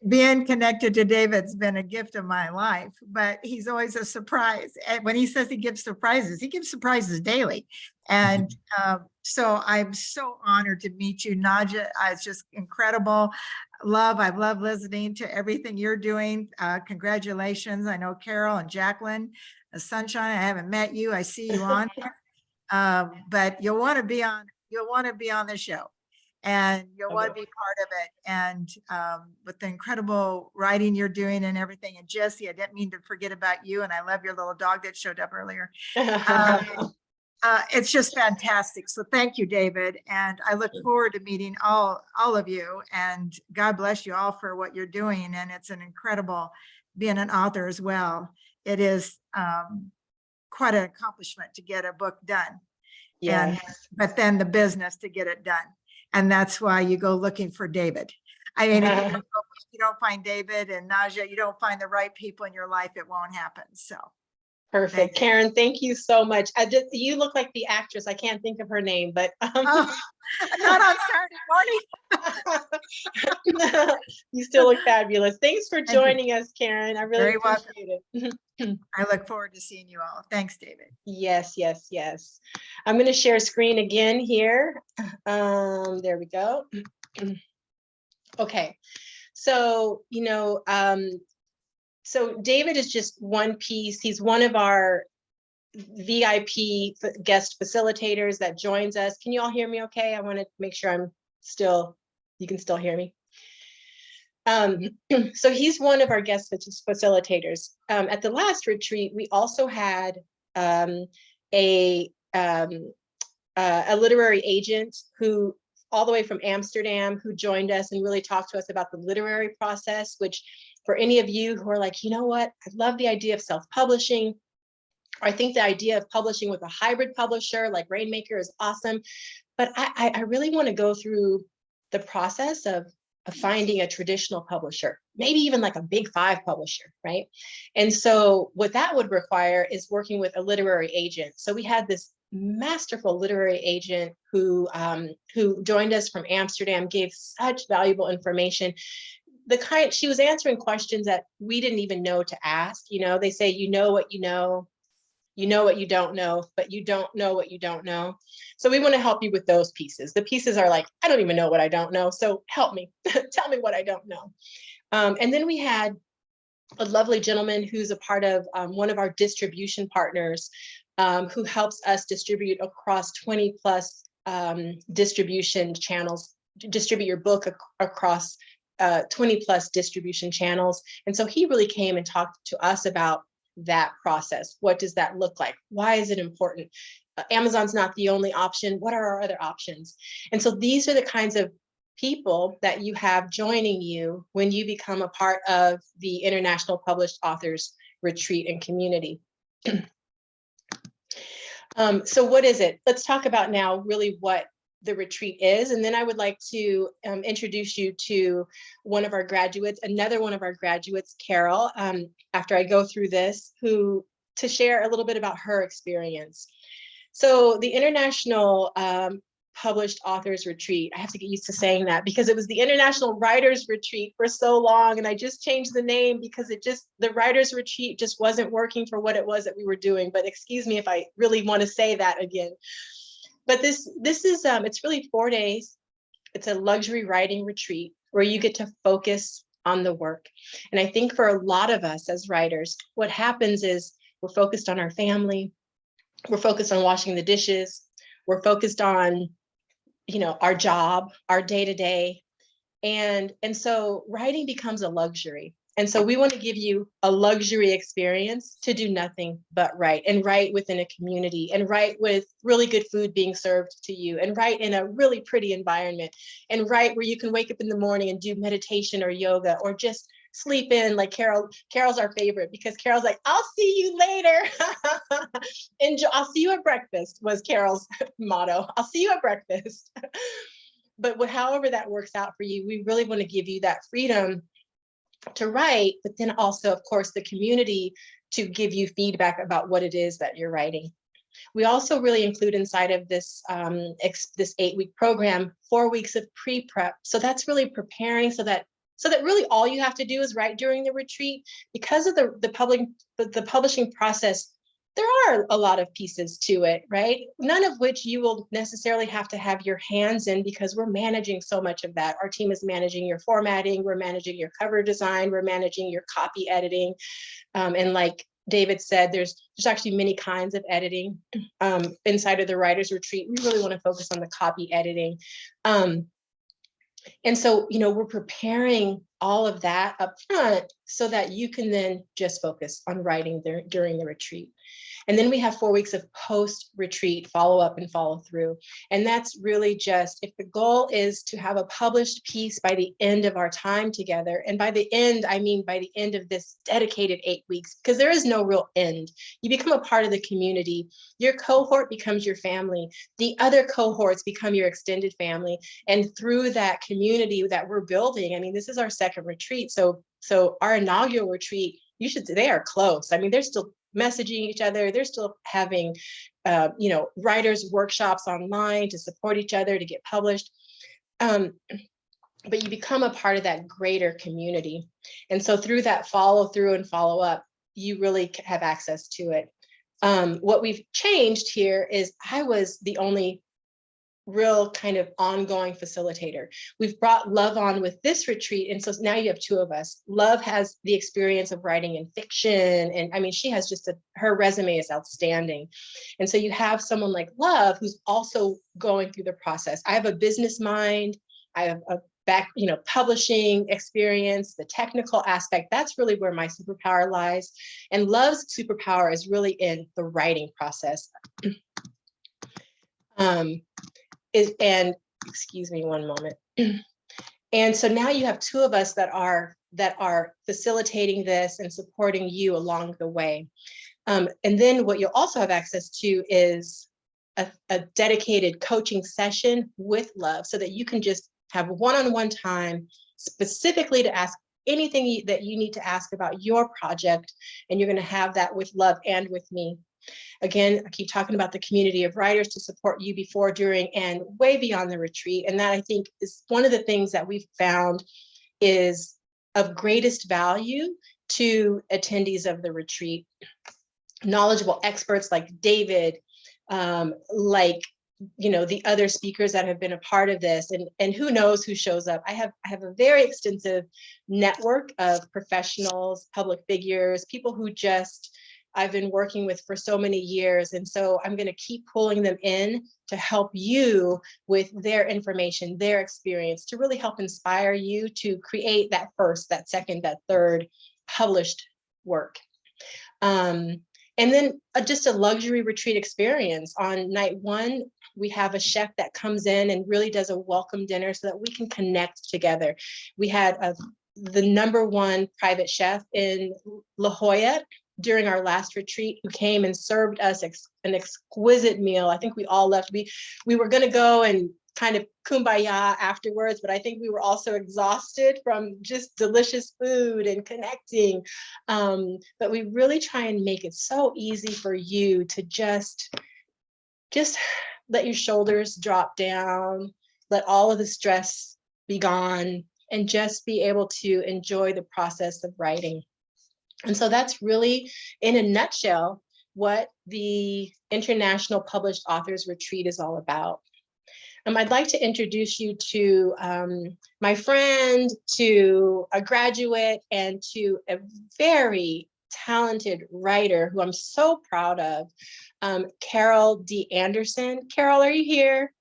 [SPEAKER 2] Being connected to David's been a gift of my life, but he's always a surprise. And when he says he gives surprises daily. And so I'm so honored to meet you, Naja. It's just incredible. I love listening to everything you're doing. Congratulations. I know Carol and Jacqueline, Sunshine. I haven't met you. I see you on here. But you'll want to be on the show, and you'll want to be part of it. And with the incredible writing you're doing and everything. And Jesse, I didn't mean to forget about you. And I love your little dog that showed up earlier. It's just fantastic. So thank you, David. And I look forward to meeting all of you, and God bless you all for what you're doing. And it's an incredible being an author as well. It is quite an accomplishment to get a book done.
[SPEAKER 1] Yes.
[SPEAKER 2] But then the business to get it done. And that's why you go looking for David. I mean, if you don't find David and Naja, you don't find the right people in your life, it won't happen. So.
[SPEAKER 1] Perfect. Karen, thank you so much. You look like the actress. I can't think of her name, but
[SPEAKER 2] not on Saturday morning.
[SPEAKER 1] You still look fabulous. Thanks for joining us, Karen. I really appreciate it.
[SPEAKER 2] I look forward to seeing you all. Thanks, David.
[SPEAKER 1] Yes. I'm going to share screen again here. There we go. Okay. So, so David is just one piece. He's one of our VIP guest facilitators that joins us. Can you all hear me okay? I want to make sure you can still hear me. So he's one of our guest facilitators. At the last retreat, we also had a literary agent who all the way from Amsterdam who joined us and really talked to us about the literary process, which for any of you who are like, you know what, I love the idea of self-publishing. I think the idea of publishing with a hybrid publisher like Rainmaker is awesome. But I really want to go through the process of finding a traditional publisher, maybe even like a big 5 publisher, right? And so what that would require is working with a literary agent. So we had this masterful literary agent who joined us from Amsterdam, gave such valuable information. She was answering questions that we didn't even know to ask. They say, you know what you know what you don't know, but you don't know what you don't know. So we want to help you with those pieces. The pieces are like, I don't even know what I don't know. So help me, tell me what I don't know. And then we had a lovely gentleman who's a part of one of our distribution partners, who helps us distribute across 20 plus distribution channels, distribute your book across 20 plus distribution channels. And so he really came and talked to us about that process. What does that look like? Why is it important? Amazon's not the only option. What are our other options? And so these are the kinds of people that you have joining you when you become a part of the International Published Authors Retreat and Community. So what is it? Let's talk about now really what the retreat is. And then I would like to introduce you to one of our graduates, another one of our graduates, Carol, after I go through this, to share a little bit about her experience. So the International Published Authors Retreat, I have to get used to saying that because it was the International Writers Retreat for so long, and I just changed the name because the Writers Retreat just wasn't working for what it was that we were doing. But excuse me if I really want to say that again. But this is, it's really 4 days. It's a luxury writing retreat where you get to focus on the work. And I think for a lot of us as writers, what happens is we're focused on our family, we're focused on washing the dishes, we're focused on, our job, our day-to-day. And so writing becomes a luxury. And so we want to give you a luxury experience to do nothing but write, and write within a community, and write with really good food being served to you, and write in a really pretty environment, and write where you can wake up in the morning and do meditation or yoga, or just sleep in like Carol. Carol's our favorite because Carol's like, I'll see you later. I'll see you at breakfast was Carol's motto. I'll see you at breakfast. But however that works out for you, we really want to give you that freedom to write, but then also, of course, the community to give you feedback about what it is that you're writing. We also really include inside of this this 8-week program 4 weeks of pre-prep. So that's really preparing so that really all you have to do is write during the retreat. Because of the publishing process, there are a lot of pieces to it, right? None of which you will necessarily have to have your hands in because we're managing so much of that. Our team is managing your formatting, we're managing your cover design, we're managing your copy editing. And like David said, there's actually many kinds of editing inside of the Writers Retreat. We really want to focus on the copy editing. And so, we're preparing all of that up front so that you can then just focus on writing during the retreat. And then we have 4 weeks of post-retreat follow-up and follow-through. And that's really just, if the goal is to have a published piece by the end of our time together, and by the end, I mean by the end of this dedicated 8 weeks, because there is no real end. You become a part of the community. Your cohort becomes your family. The other cohorts become your extended family. And through that community that we're building, I mean, this is our second retreat. So our inaugural retreat, they are close. I mean, they're still messaging each other. They're still having, writers workshops online to support each other to get published. But you become a part of that greater community. And so through that follow through and follow up, you really have access to it. What we've changed here is I was the only real kind of ongoing facilitator. We've brought Love on with this retreat. And so now you have 2 of us. Love has the experience of writing in fiction. And I mean, she has her resume is outstanding. And so you have someone like Love, who's also going through the process. I have a business mind. I have a publishing experience, the technical aspect. That's really where my superpower lies. And Love's superpower is really in the writing process. And excuse me one moment. And so now you have 2 of us that are facilitating this and supporting you along the way. And then what you'll also have access to is a dedicated coaching session with Love so that you can just have one-on-one time specifically to ask anything that you need to ask about your project. And you're going to have that with Love and with me. Again, I keep talking about the community of writers to support you before, during, and way beyond the retreat. And that, I think, is one of the things that we've found is of greatest value to attendees of the retreat. Knowledgeable experts like David, like the other speakers that have been a part of this, and who knows who shows up. I have a very extensive network of professionals, public figures, people who I've been working with for so many years. And so I'm going to keep pulling them in to help you with their information, their experience, to really help inspire you to create that first, that second, that third published work. And then just a luxury retreat experience. On night one, we have a chef that comes in and really does a welcome dinner so that we can connect together. We had the #1 private chef in La Jolla during our last retreat, who came and served us an exquisite meal. I think we all left. We were going to go and kind of kumbaya afterwards, but I think we were also exhausted from just delicious food and connecting. But we really try and make it so easy for you to just let your shoulders drop down, let all of the stress be gone, and just be able to enjoy the process of writing. And so that's really, in a nutshell, what the International Published Authors Retreat is all about. I'd like to introduce you to my friend, to a graduate, and to a very talented writer who I'm so proud of, Carol D. Anderson. Carol, are you here?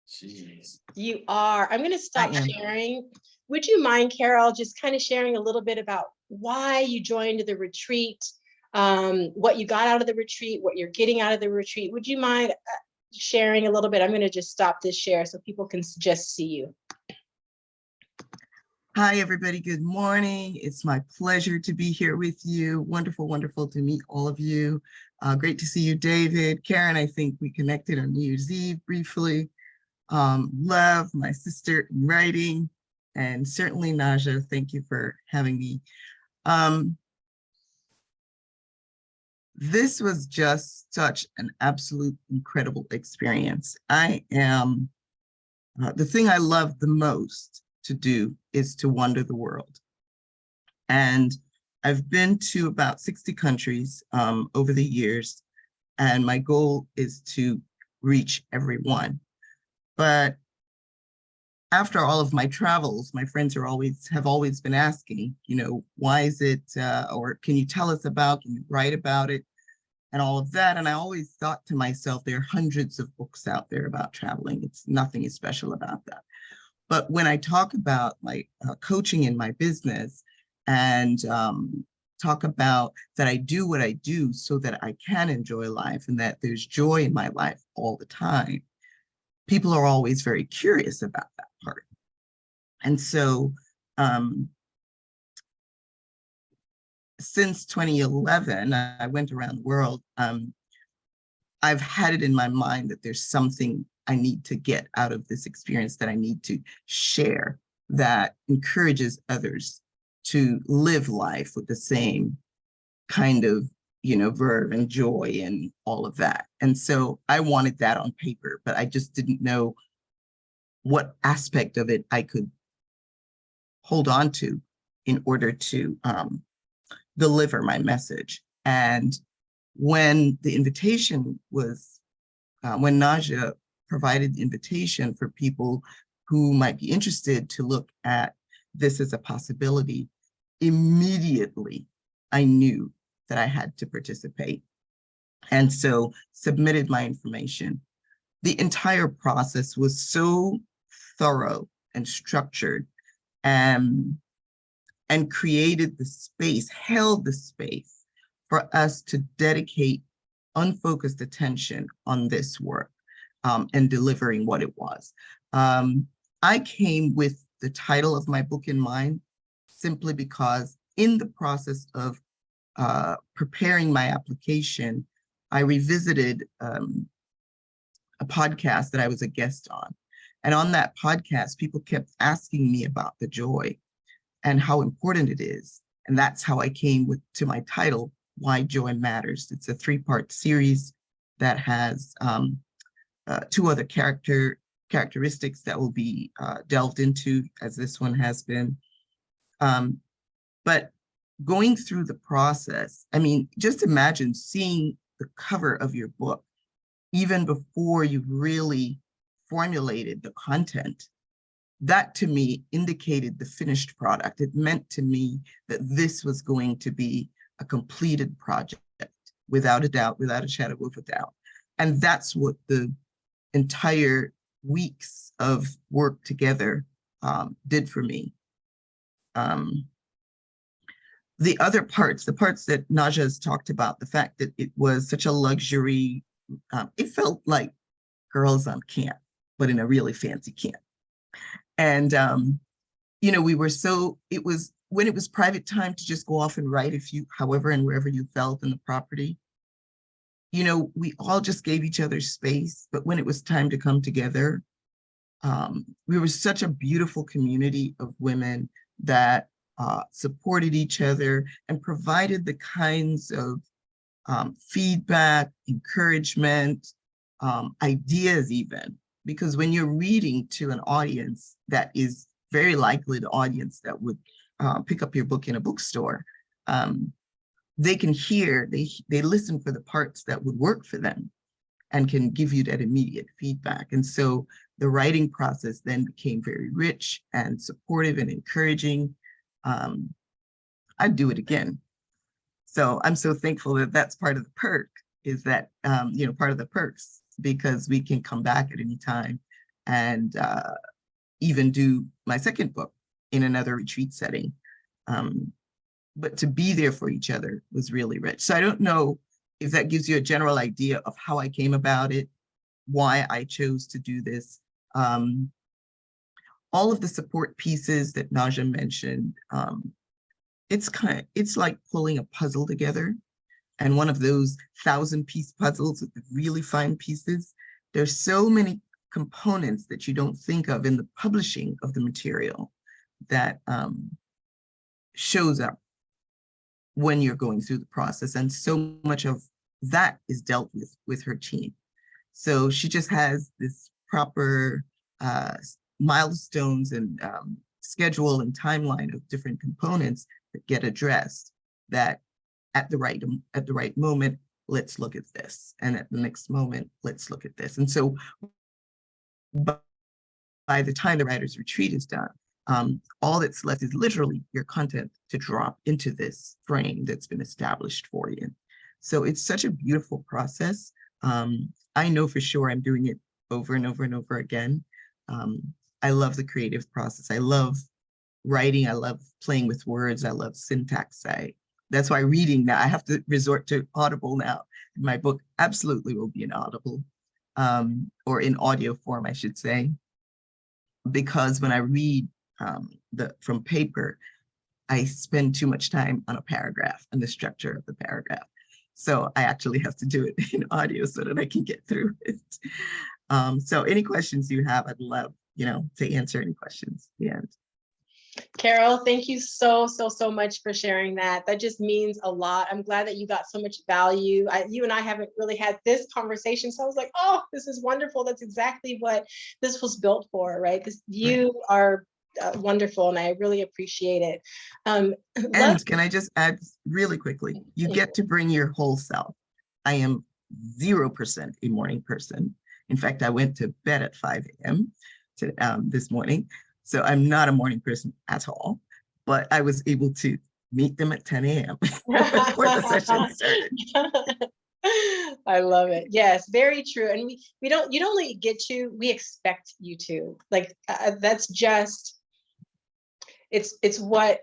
[SPEAKER 4] Jeez.
[SPEAKER 1] You are. I'm going to stop
[SPEAKER 2] I am.
[SPEAKER 1] sharing. Would you mind, Carol, just kind of sharing a little bit about why you joined the retreat, what you got out of the retreat, what you're getting out of the retreat? Would you mind sharing a little bit? I'm going to just stop this share so people can just see you.
[SPEAKER 5] Hi, everybody. Good morning. It's my pleasure to be here with you. Wonderful, wonderful to meet all of you. Great to see you, David. Karen, I think we connected on New Year's Eve briefly. Love, my sister in writing, and certainly Naja, thank you for having me. This was just such an absolute incredible experience. The thing I love the most to do is to wander the world. And I've been to about 60 countries over the years, and my goal is to reach everyone. But after all of my travels, my friends have always been asking, why is it, or can you tell us about, can you write about it, and all of that. And I always thought to myself, there are hundreds of books out there about traveling. It's nothing is special about that. But when I talk about my coaching in my business and talk about that I do what I do so that I can enjoy life and that there's joy in my life all the time, people are always very curious about that part. And so since 2011, I went around the world. I've had it in my mind that there's something I need to get out of this experience, that I need to share, that encourages others to live life with the same kind of, verve and joy and all of that. And so I wanted that on paper, but I just didn't know what aspect of it I could hold on to in order to deliver my message. And when the invitation was, when Naja provided the invitation for people who might be interested to look at this as a possibility, immediately I knew that I had to participate. And so submitted my information. The entire process was so thorough and structured, and created the space, held the space for us to dedicate unfocused attention on this work and delivering what it was. I came with the title of my book in mind simply because in the process of preparing my application, I revisited a podcast that I was a guest on. And on that podcast, people kept asking me about the joy and how important it is. And that's how I came to my title, Why Joy Matters. It's a 3-part series that has 2 other characteristics that will be delved into, as this one has been. But going through the process, I mean, just imagine seeing the cover of your book. even before you've really formulated the content, that to me indicated the finished product. It meant to me that this was going to be a completed project, without a doubt, without a shadow of a doubt. And that's what the entire weeks of work together did for me. The other parts, the parts that Naja has talked about, the fact that it was such a luxury, it felt like Girls on Camp, but in a really fancy camp. And, you know, we were so, it was, when it was private time to just go off and write if you, however and wherever you felt in the property, you know, we all just gave each other space. But when it was time to come together, we were such a beautiful community of women that supported each other and provided the kinds of feedback, encouragement, ideas even. Because when you're reading to an audience that is very likely the audience that would pick up your book in a bookstore, they can hear, they listen for the parts that would work for them and can give you that immediate feedback. And so the writing process then became very rich and supportive and encouraging. I'd do it again. So I'm so thankful that that's part of the perk, is that, you know, part of the perks, because we can come back at any time and even do my second book in another retreat setting. But to be there for each other was really rich. So I don't know if that gives you a general idea of how I came about it, why I chose to do this. All of the support pieces that Naja mentioned, it's like pulling a puzzle together. And one of those 1,000-piece puzzles with the really fine pieces, there's so many components that you don't think of in the publishing of the material that shows up when you're going through the process. And so much of that is dealt with her team. So she just has this proper milestones and schedule and timeline of different components that get addressed, that at the right moment, let's look at this. And at the next moment, let's look at this. And so by the time the writer's retreat is done, all that's left is literally your content to drop into this frame that's been established for you. So it's such a beautiful process. I know for sure I'm doing it over and over and over again. I love the creative process. I love writing. I love playing with words. I love syntax. That's why reading now, I have to resort to Audible now. My book absolutely will be in Audible, or in audio form, I should say, because when I read from paper, I spend too much time on a paragraph and the structure of the paragraph. So I actually have to do it in audio so that I can get through it. So any questions you have, I'd love, to answer any questions at the end.
[SPEAKER 1] Carol, thank you so much for sharing that. That just means a lot. I'm glad that you got so much value. You and I haven't really had this conversation. So I was like, oh, this is wonderful. That's exactly what this was built for, right? You are wonderful, and I really appreciate it. And
[SPEAKER 5] can I just add really quickly, you get to bring your whole self. I am 0% a morning person. In fact, I went to bed at 5 a.m. This morning. So I'm not a morning person at all, but I was able to meet them at 10 a.m. before the session started.
[SPEAKER 1] I love it. Yes, very true. And you don't only get to, we expect you to. Like that's just, it's what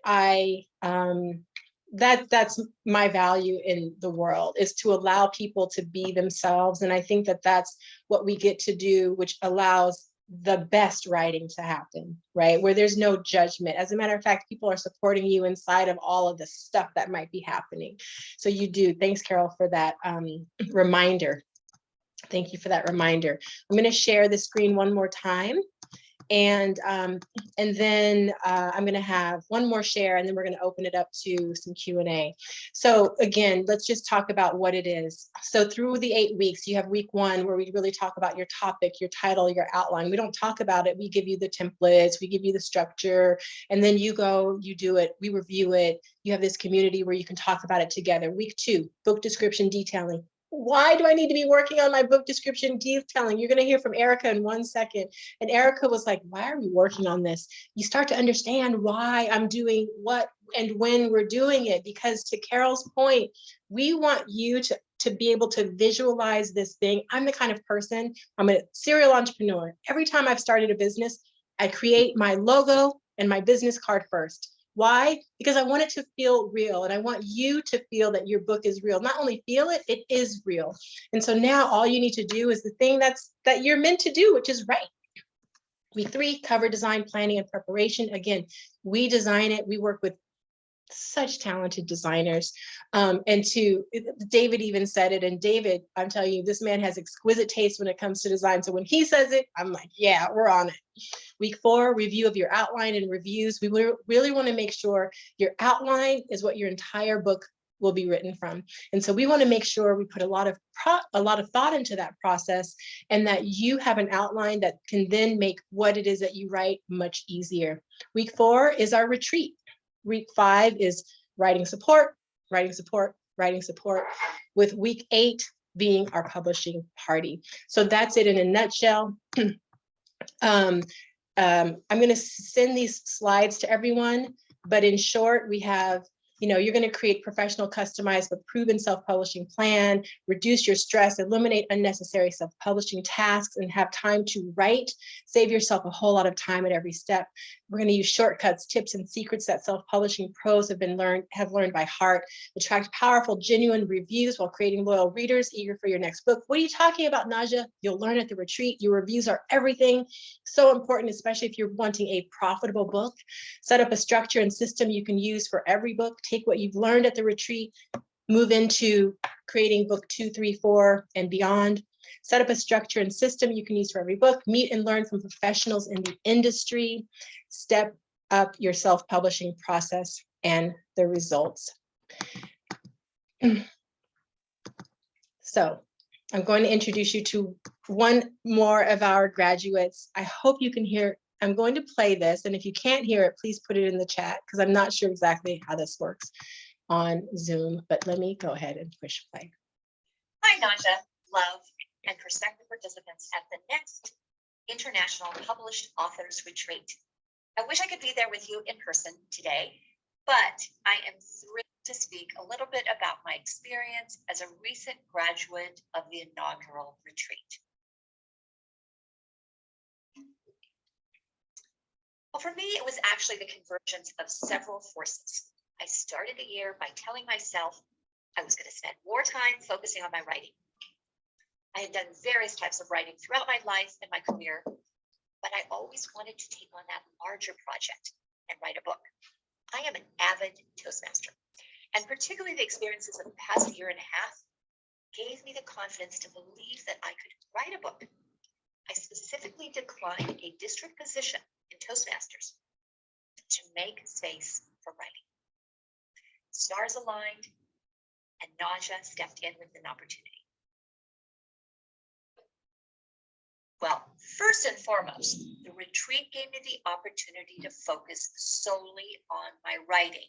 [SPEAKER 1] that's my value in the world, is to allow people to be themselves. And I think that that's what we get to do, which allows the best writing to happen, right? Where there's no judgment. As a matter of fact, people are supporting you inside of all of the stuff that might be happening. So you do. Thanks, Carol, for that reminder. Thank you for that reminder. I'm going to share the screen one more time. And then I'm going to have one more share, and then we're going to open it up to some Q&A. So again, let's just talk about what it is. So through the 8 weeks, you have week 1 where we really talk about your topic, your title, your outline. We don't talk about it. We give you the templates, we give you the structure, and then you go, you do it, we review it. You have this community where you can talk about it together. Week 2, book description detailing. why do I need to be working on my book description detailing? You're going to hear from Erica in 1 second. And Erica was like, why are we working on this? You start to understand why I'm doing what and when we're doing it. Because to Carol's point, we want you to be able to visualize this thing. I'm the kind of person, I'm a serial entrepreneur. Every time I've started a business, I create my logo and my business card first. Why? Because I want it to feel real, and I want you to feel that your book is real. Not only feel it, it is real. And so now all you need to do is the thing that you're meant to do, which is write. Week 3, cover design, planning, and preparation. Again, we design it. We work with such talented designers. And David even said it. And David, I'm telling you, this man has exquisite taste when it comes to design. So when he says it, I'm like, yeah, we're on it. Week 4, review of your outline and reviews. We really want to make sure your outline is what your entire book will be written from. And so we want to make sure we put a lot of thought into that process, and that you have an outline that can then make what it is that you write much easier. Week 4 is our retreat. Week 5 is writing support, with week 8 being our publishing party. So that's it in a nutshell. I'm going to send these slides to everyone, but in short, we have, you're going to create professional, customized, but proven self-publishing plan, reduce your stress, eliminate unnecessary self-publishing tasks, and have time to write. Save yourself a whole lot of time at every step. We're going to use shortcuts, tips, and secrets that self-publishing pros have learned by heart. Attract powerful, genuine reviews while creating loyal readers eager for your next book. What are you talking about, Naja? You'll learn at the retreat. Your reviews are everything. So important, especially if you're wanting a profitable book. Set up a structure and system you can use for every book. Take what you've learned at the retreat, move into creating book 2, 3, 4, and beyond. Set up a structure and system you can use for every book. Meet and learn from professionals in the industry. Step up your self-publishing process and the results. So I'm going to introduce you to one more of our graduates. I hope you can hear. I'm going to play this, and if you can't hear it, please put it in the chat, because I'm not sure exactly how this works on Zoom, but let me go ahead and push play.
[SPEAKER 6] Hi, Naja, love, and prospective participants at the next International Published Authors Retreat. I wish I could be there with you in person today, but I am thrilled to speak a little bit about my experience as a recent graduate of the inaugural retreat. Well, for me, it was actually the convergence of several forces. I started the year by telling myself I was going to spend more time focusing on my writing. I had done various types of writing throughout my life and my career, but I always wanted to take on that larger project and write a book. I am an avid Toastmaster, and particularly the experiences of the past year and a half gave me the confidence to believe that I could write a book. I specifically declined a district position in Toastmasters to make space for writing. Stars aligned, and Naja stepped in with an opportunity. Well, first and foremost, the retreat gave me the opportunity to focus solely on my writing.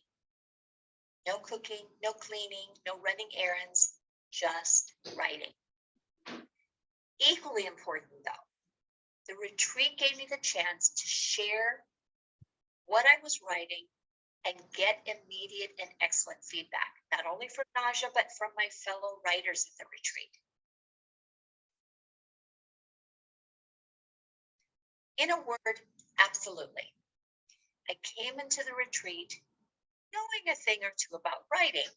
[SPEAKER 6] No cooking, no cleaning, no running errands, just writing. Equally important, though, the retreat gave me the chance to share what I was writing and get immediate and excellent feedback, not only from Naja, but from my fellow writers at the retreat. In a word, absolutely. I came into the retreat knowing a thing or two about writing,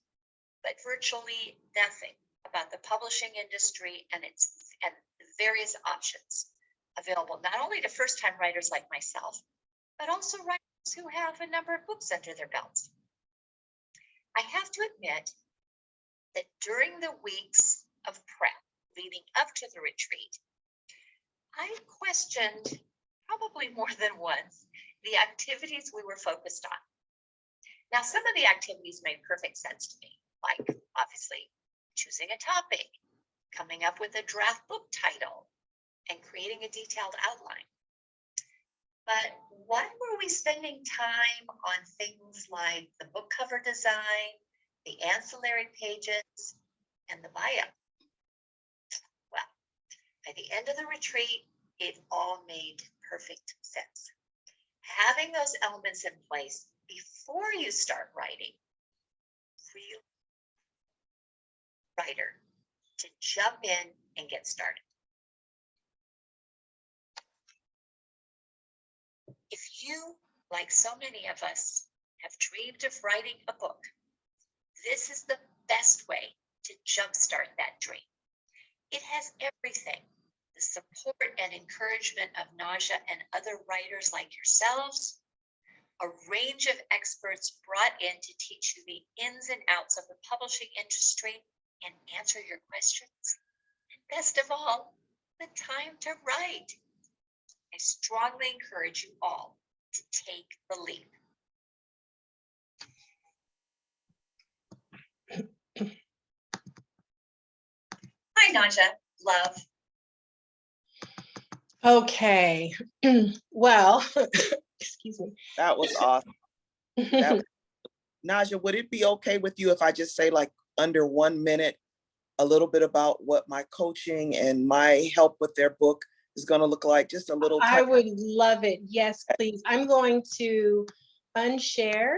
[SPEAKER 6] but virtually nothing about the publishing industry and the various options available, not only to first-time writers like myself, but also writers who have a number of books under their belts. I have to admit that during the weeks of prep leading up to the retreat, I questioned probably more than once the activities we were focused on. Now, some of the activities made perfect sense to me, like obviously choosing a topic, coming up with a draft book title, and creating a detailed outline. But why were we spending time on things like the book cover design, the ancillary pages, and the bio? By the end of the retreat, it all made perfect sense. Having those elements in place before you start writing, real writer to jump in and get started. If you, like so many of us, have dreamed of writing a book, this is the best way to jumpstart that dream. It has everything: the support and encouragement of Naja and other writers like yourselves, a range of experts brought in to teach you the ins and outs of the publishing industry and answer your questions. And best of all, the time to write. I strongly encourage you all to take the leap. Hi, Naja. Love.
[SPEAKER 1] Okay, well, excuse me.
[SPEAKER 3] That was awesome. That, Naja, would it be okay with you if I just say like under 1 minute, a little bit about what my coaching and my help with their book is going to look like? Just a little
[SPEAKER 1] I
[SPEAKER 3] touch.
[SPEAKER 1] would love it. Yes, please. I'm going to unshare.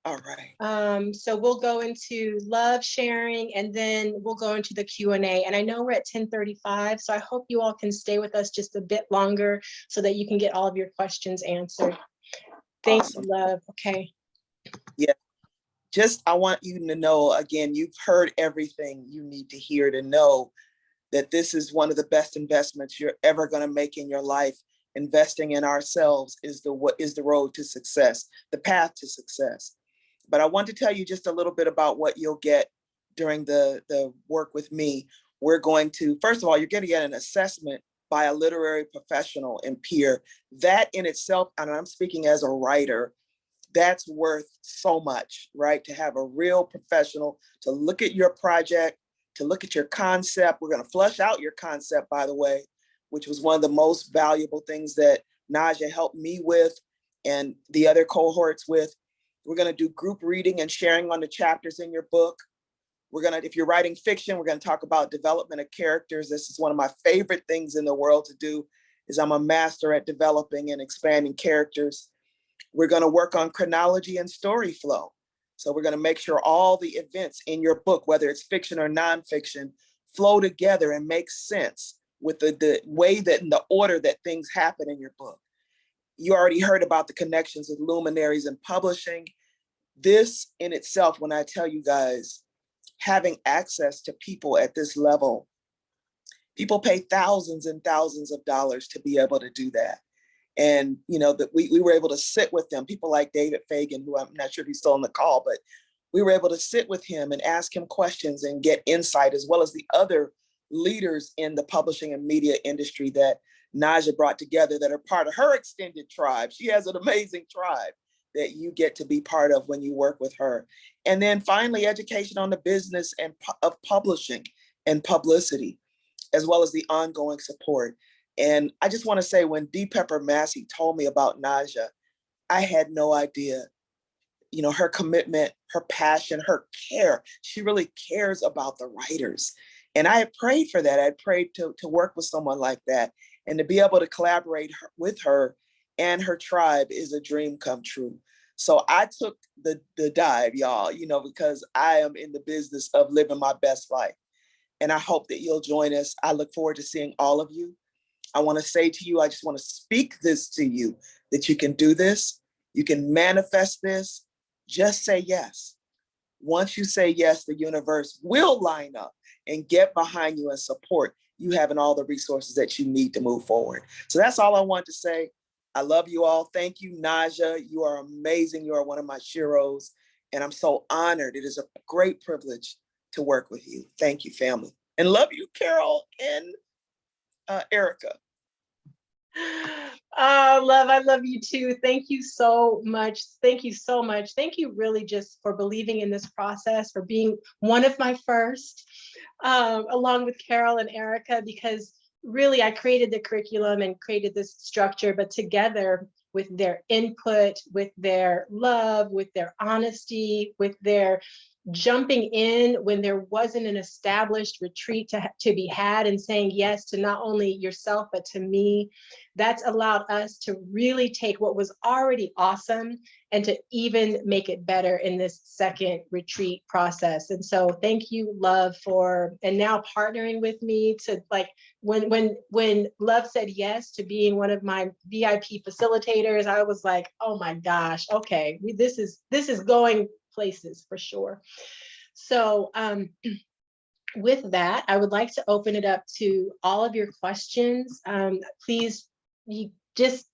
[SPEAKER 3] All right.
[SPEAKER 1] So we'll go into love sharing and then we'll go into the Q&A. And I know we're at 10:35, so I hope you all can stay with us just a bit longer so that you can get all of your questions answered. Thank
[SPEAKER 3] Awesome.
[SPEAKER 1] you, love. Okay.
[SPEAKER 3] Just, I want you to know, again, you've heard everything you need to hear to know that this is one of the best investments you're ever going to make in your life. Investing in ourselves is the road to success, the path to success. But I want to tell you just a little bit about what you'll get during the work with me. We're going to, first of all, you're going to get an assessment by a literary professional and peer. That in itself, and I'm speaking as a writer, that's worth so much, right? To have a real professional to look at your project, to look at your concept. We're going to flush out your concept, by the way, which was one of the most valuable things that Naja helped me with and the other cohorts with. We're going to do group reading and sharing on the chapters in your book. We're going to, if you're writing fiction, we're going to talk about development of characters. This is one of my favorite things in the world to do, is I'm a master at developing and expanding characters. We're going to work on chronology and story flow. So we're going to make sure all the events in your book, whether it's fiction or nonfiction, flow together and make sense with the way that in the order that things happen in your book. You already heard about the connections with luminaries in publishing. This in itself, when I tell you guys, having access to people at this level, people pay thousands and thousands of dollars to be able to do that. And you know that we were able to sit with them, people like David Fagan, who I'm not sure if he's still on the call, but we were able to sit with him and ask him questions and get insight, as well as the other leaders in the publishing and media industry that Naja brought together that are part of her extended tribe. She has an amazing tribe that you get to be part of when you work with her. And then finally, education on the business and of publishing and publicity, as well as the ongoing support. And I just want to say, when D. Pepper Massey told me about Naja, I had no idea, you know, her commitment, her passion, her care. She really cares about the writers. And I had prayed for that. I had prayed to work with someone like that. And to be able to collaborate with her and her tribe is a dream come true. So I took the dive, y'all, you know, because I am in the business of living my best life. And I hope that you'll join us. I look forward to seeing all of you. I want to say to you, I just want to speak this to you, that you can do this. You can manifest this. Just say yes. Once you say yes, the universe will line up and get behind you and support you having all the resources that you need to move forward. So that's all I want to say. I love you all. Thank you, Naja. You are amazing. You are one of my sheroes. And I'm so honored. It is a great privilege to work with you. Thank you, family. And love you, Carol and Erica.
[SPEAKER 1] Oh, love, I love you too. Thank you so much. Thank you so much. Thank you really just for believing in this process, for being one of my first, along with Carol and Erica, because really I created the curriculum and created this structure, but together with their input, with their love, with their honesty, with their jumping in when there wasn't an established retreat to be had, and saying yes to not only yourself, but to me. That's allowed us to really take what was already awesome and to even make it better in this second retreat process. And so thank you, Love, for, and now partnering with me to, like, when Love said yes to being one of my VIP facilitators, I was like, oh my gosh, okay, this is going places for sure. So with that, I would like to open it up to all of your questions. Please, you just,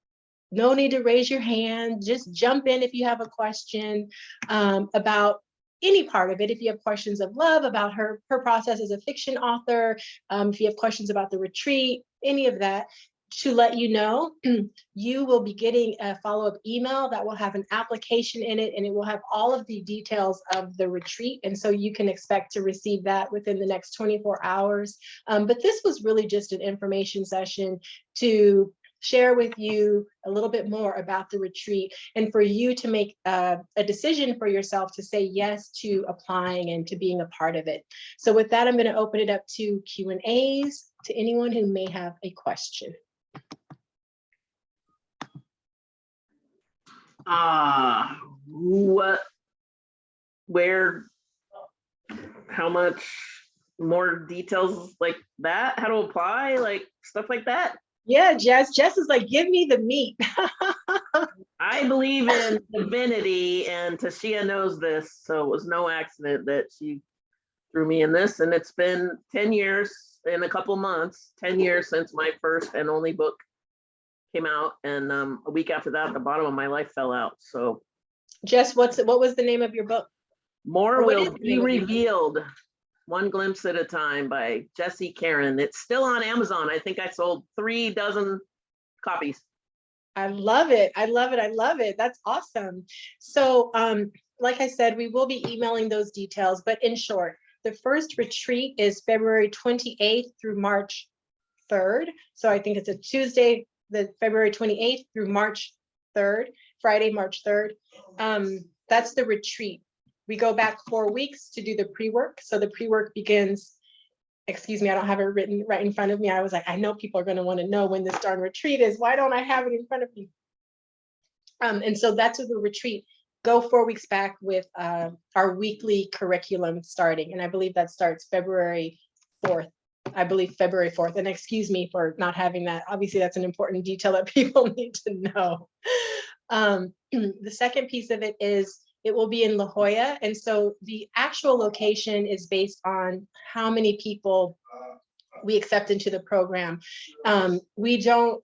[SPEAKER 1] no need to raise your hand. Just jump in if you have a question about any part of it. If you have questions of Love, about her process as a fiction author, if you have questions about the retreat, any of that, to let you know, you will be getting a follow-up email that will have an application in it, and it will have all of the details of the retreat. And so you can expect to receive that within the next 24 hours. But this was really just an information session to share with you a little bit more about the retreat, and for you to make a decision for yourself to say yes to applying and to being a part of it. So with that, I'm going to open it up to Q&As to anyone who may have a question.
[SPEAKER 7] What, where, how much more details like that, how to apply, like stuff like that?
[SPEAKER 1] Yeah, Jess is like, give me the meat.
[SPEAKER 7] I believe in divinity, and Tashia knows this, so it was no accident that she threw me in this. And it's been 10 years in a couple months, 10 years since my first and only book came out, and a week after that, the bottom of my life fell out. So
[SPEAKER 1] Jess, what was the name of your book?
[SPEAKER 7] more
[SPEAKER 1] Or what is
[SPEAKER 7] will
[SPEAKER 1] the
[SPEAKER 7] be
[SPEAKER 1] name of your book?
[SPEAKER 7] revealed, One Glimpse at a Time by Jessie Karen. It's still on Amazon. I think I sold 3 dozen copies.
[SPEAKER 1] I love it. I love it. I love it. That's awesome. So like I said, we will be emailing those details, but in short, the first retreat is February 28th through March 3rd. So I think it's a Tuesday, the February 28th through March 3rd, Friday, March 3rd. That's the retreat. We go back 4 weeks to do the pre-work. So the pre-work begins, excuse me, I don't have it written right in front of me. I was like, I know people are going to want to know when this darn retreat is. Why don't I have it in front of me? And so that's what the retreat. Go 4 weeks back with our weekly curriculum starting. And I believe that starts February 4th. I believe February 4th. And excuse me for not having that. Obviously, that's an important detail that people need to know. The second piece of it is it will be in La Jolla. And so the actual location is based on how many people we accept into the program. We don't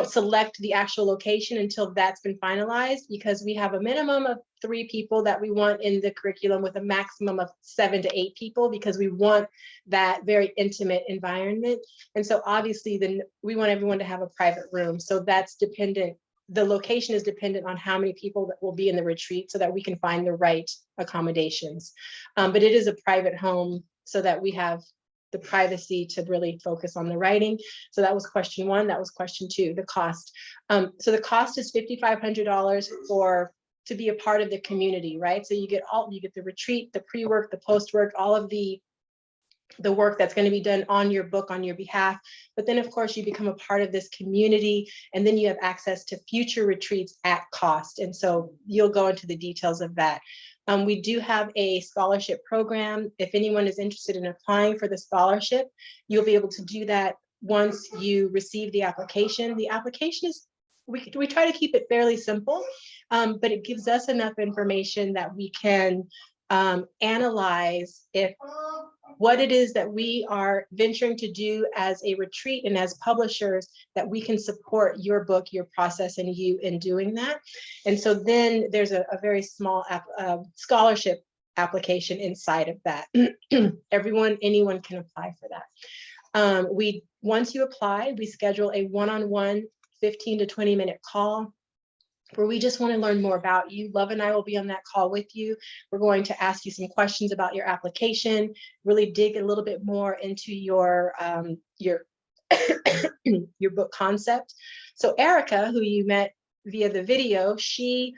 [SPEAKER 1] select the actual location until that's been finalized, because we have a minimum of 3 people that we want in the curriculum, with a maximum of 7 to 8 people, because we want that very intimate environment. And so obviously then we want everyone to have a private room. So that's dependent. The location is dependent on how many people that will be in the retreat, so that we can find the right accommodations. But it is a private home, so that we have the privacy to really focus on the writing. So that was question 1. That was question 2, the cost. So the cost is $5,500 to be a part of the community, right? So you get the retreat, the pre-work, the post-work, all of the work that's going to be done on your book on your behalf. But then of course you become a part of this community, and then you have access to future retreats at cost. And so you'll go into the details of that. We do have a scholarship program. If anyone is interested in applying for the scholarship, you'll be able to do that once you receive the application. The application is, we try to keep it fairly simple, but it gives us enough information that we can analyze what it is that we are venturing to do as a retreat and as publishers, that we can support your book, your process, and you in doing that. And so then there's a very small scholarship application inside of that. Anyone can apply for that. Once you apply, we schedule a one-on-one 15 to 20 minute call, where we just want to learn more about you. Love and I will be on that call with you. We're going to ask you some questions about your application, really dig a little bit more into your book concept. So Erica, who you met via the video, she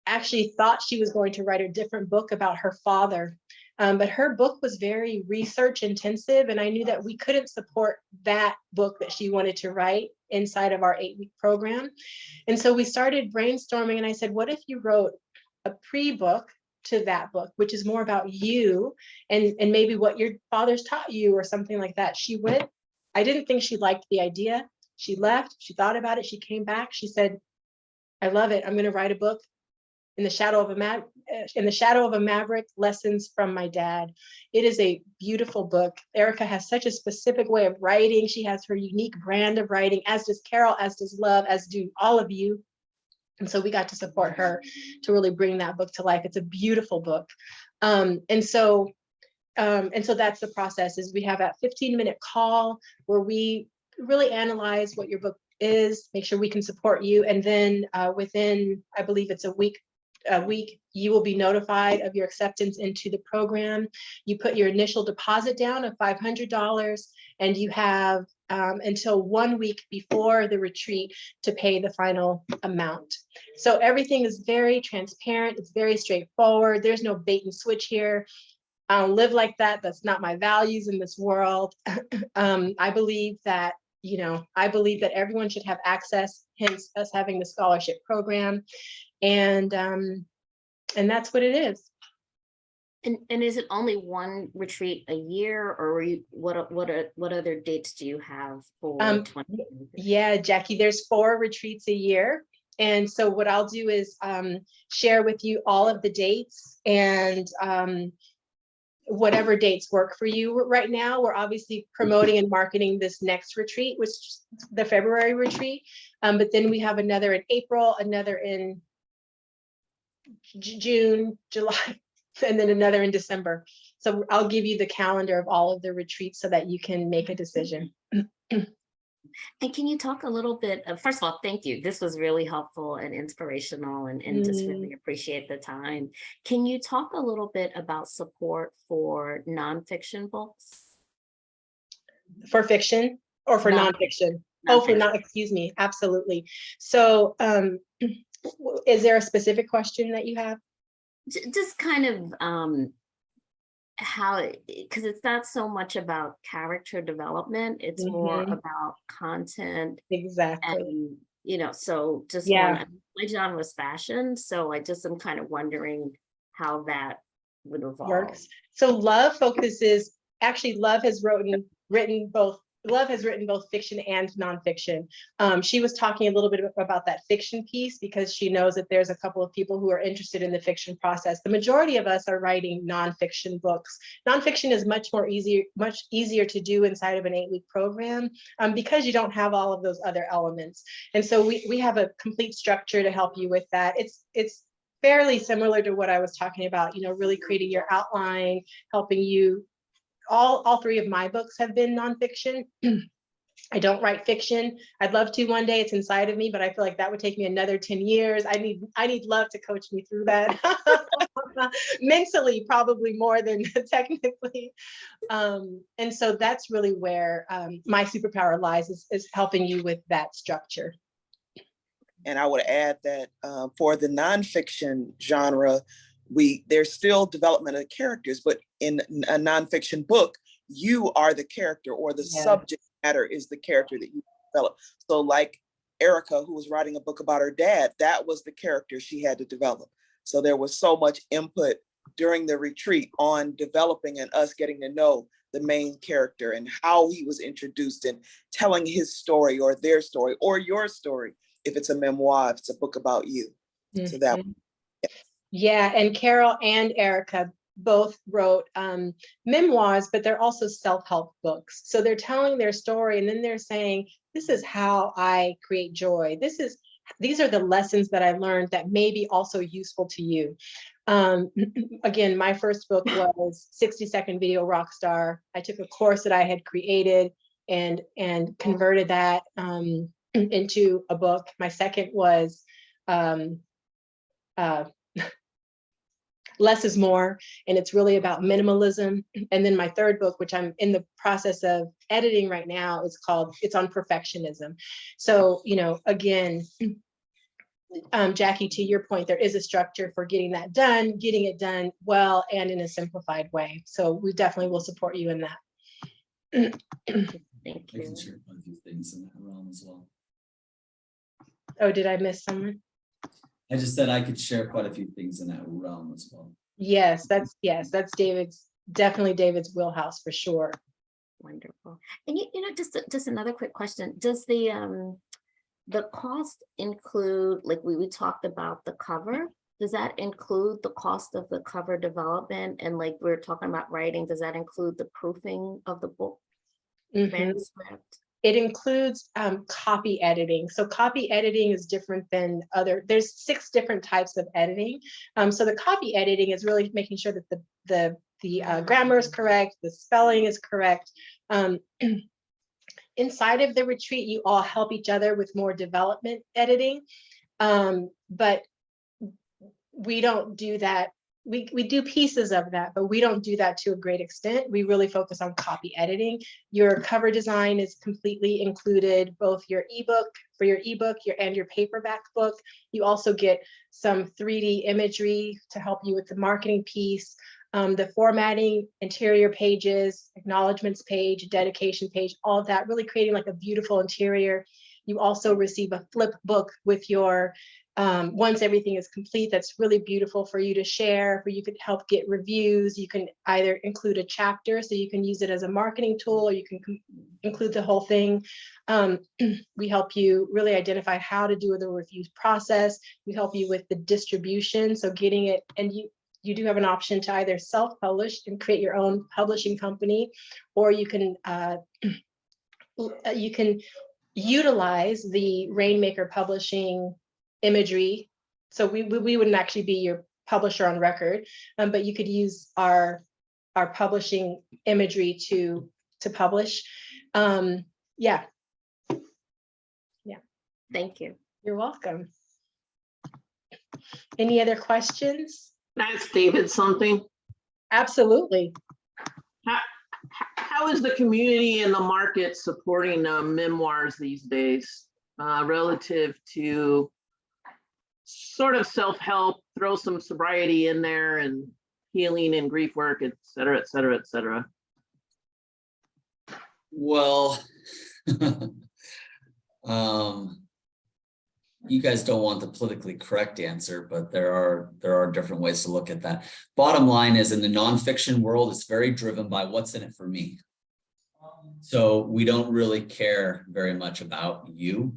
[SPEAKER 1] actually thought she was going to write a different book about her father. But her book was very research intensive, and I knew that we couldn't support that book that she wanted to write inside of our 8-week program. And so we started brainstorming, and I said, what if you wrote a pre-book to that book, which is more about you and maybe what your father's taught you or something like that. She went, I didn't think she liked the idea. She left, she thought about it, she came back, she said, I love it. I'm going to write a book, In the Shadow of a Maverick, Lessons from My Dad. It is a beautiful book. Erica has such a specific way of writing. She has her unique brand of writing, as does Carol, as does Love, as do all of you. And so we got to support her to really bring that book to life. It's a beautiful book. And so that's the process, is we have a 15-minute call where we really analyze what your book is, make sure we can support you. And then within, I believe it's a week, you will be notified of your acceptance into the program. You put your initial deposit down of $500, and you have until 1 week before the retreat to pay the final amount. So everything is very transparent. It's very straightforward. There's no bait and switch here. I don't live like that. That's not my values in this world. I believe that, I believe that everyone should have access, hence us having the scholarship program. And that's what it is.
[SPEAKER 8] And is it only one retreat a year, or what other dates do you have for 2023?
[SPEAKER 1] Yeah, Jackie, there's 4 retreats a year. And so what I'll do is share with you all of the dates, and whatever dates work for you. Right now, we're obviously promoting and marketing this next retreat, which is the February retreat. But then we have another in April, another in June, July, and then another in December. So I'll give you the calendar of all of the retreats so that you can make a decision.
[SPEAKER 8] And can you talk a little bit of, first of all, thank you. This was really helpful and inspirational, and just really appreciate the time. Can you talk a little bit about support for nonfiction books?
[SPEAKER 1] For fiction or for nonfiction? Oh, for excuse me. Absolutely. So is there a specific question that you have?
[SPEAKER 8] Just kind of how, because it's not so much about character development, it's more about content.
[SPEAKER 1] Exactly.
[SPEAKER 8] And so just my genre is fashion, so I just am kind of wondering how that would evolve.
[SPEAKER 1] Works. So Love focuses, actually Love has written both fiction and nonfiction. She was talking a little bit about that fiction piece because she knows that there's a couple of people who are interested in the fiction process. The majority of us are writing nonfiction books. Nonfiction is much easier to do inside of an 8-week program because you don't have all of those other elements. And so we have a complete structure to help you with that. It's fairly similar to what I was talking about, really creating your outline, helping you. All 3 of my books have been nonfiction. I don't write fiction. I'd love to one day. It's inside of me, but I feel like that would take me another 10 years. I need Love to coach me through that. Mentally, probably more than technically. And so that's really where my superpower lies, is helping you with that structure.
[SPEAKER 3] And I would add that for the nonfiction genre, there's still development of the characters, but in a nonfiction book, you are the character, or the subject matter is the character that you develop. So like Erica, who was writing a book about her dad, that was the character she had to develop. So there was so much input during the retreat on developing and us getting to know the main character and how he was introduced, and telling his story or their story or your story. If it's a memoir, if it's a book about you. So that.
[SPEAKER 1] Yeah, and Carol and Erica both wrote memoirs, but they're also self-help books. So they're telling their story, and then they're saying, this is how I create joy. These are the lessons that I learned that may be also useful to you. Again, my first book was 60-second video rockstar. I took a course that I had created and converted that into a book. My second was Less is More, and it's really about minimalism. And then my third book, which I'm in the process of editing right now, it's on perfectionism. So, again, Jackie, to your point, there is a structure for getting that done, getting it done well and in a simplified way. So we definitely will support you in that.
[SPEAKER 8] Thank
[SPEAKER 4] I
[SPEAKER 8] you.
[SPEAKER 4] can share quite a few things in that realm as well.
[SPEAKER 1] Oh, did I miss someone?
[SPEAKER 4] I just said I could share quite a few things in that realm as well.
[SPEAKER 1] Yes, that's definitely David's wheelhouse for sure.
[SPEAKER 8] Wonderful. And just another quick question. Does the cost include, like we talked about the cover, does that include the cost of the cover development? And like we're talking about writing, does that include the proofing of the book
[SPEAKER 1] Mhm.
[SPEAKER 8] manuscript?
[SPEAKER 1] It includes copy editing. So copy editing is different than there's 6 different types of editing. So the copy editing is really making sure that the grammar is correct, the spelling is correct. Inside of the retreat, you all help each other with more development editing. But we don't do that. We do pieces of that, but we don't do that to a great extent. We really focus on copy editing. Your cover design is completely included, both your ebook and your paperback book. You also get some 3D imagery to help you with the marketing piece, the formatting, interior pages, acknowledgements page, dedication page, all of that, really creating like a beautiful interior. You also receive a flip book with your once everything is complete, that's really beautiful for you to share, for you could help get reviews. You can either include a chapter, so you can use it as a marketing tool, or you can include the whole thing. We help you really identify how to do the reviews process. We help you with the distribution, so getting it, and you do have an option to either self-publish and create your own publishing company, or you can utilize the Rainmaker Publishing imagery. So we wouldn't actually be your publisher on record, but you could use our publishing imagery to publish. Yeah.
[SPEAKER 8] Thank you.
[SPEAKER 1] You're welcome. Any other questions?
[SPEAKER 7] Ask David something.
[SPEAKER 1] Absolutely.
[SPEAKER 7] How is the community and the market supporting memoirs these days relative to sort of self-help, throw some sobriety in there and healing and grief work, et cetera, et cetera, et cetera?
[SPEAKER 4] Well, you guys don't want the politically correct answer, but there are different ways to look at that. Bottom line is, in the nonfiction world, it's very driven by what's in it for me. So we don't really care very much about you.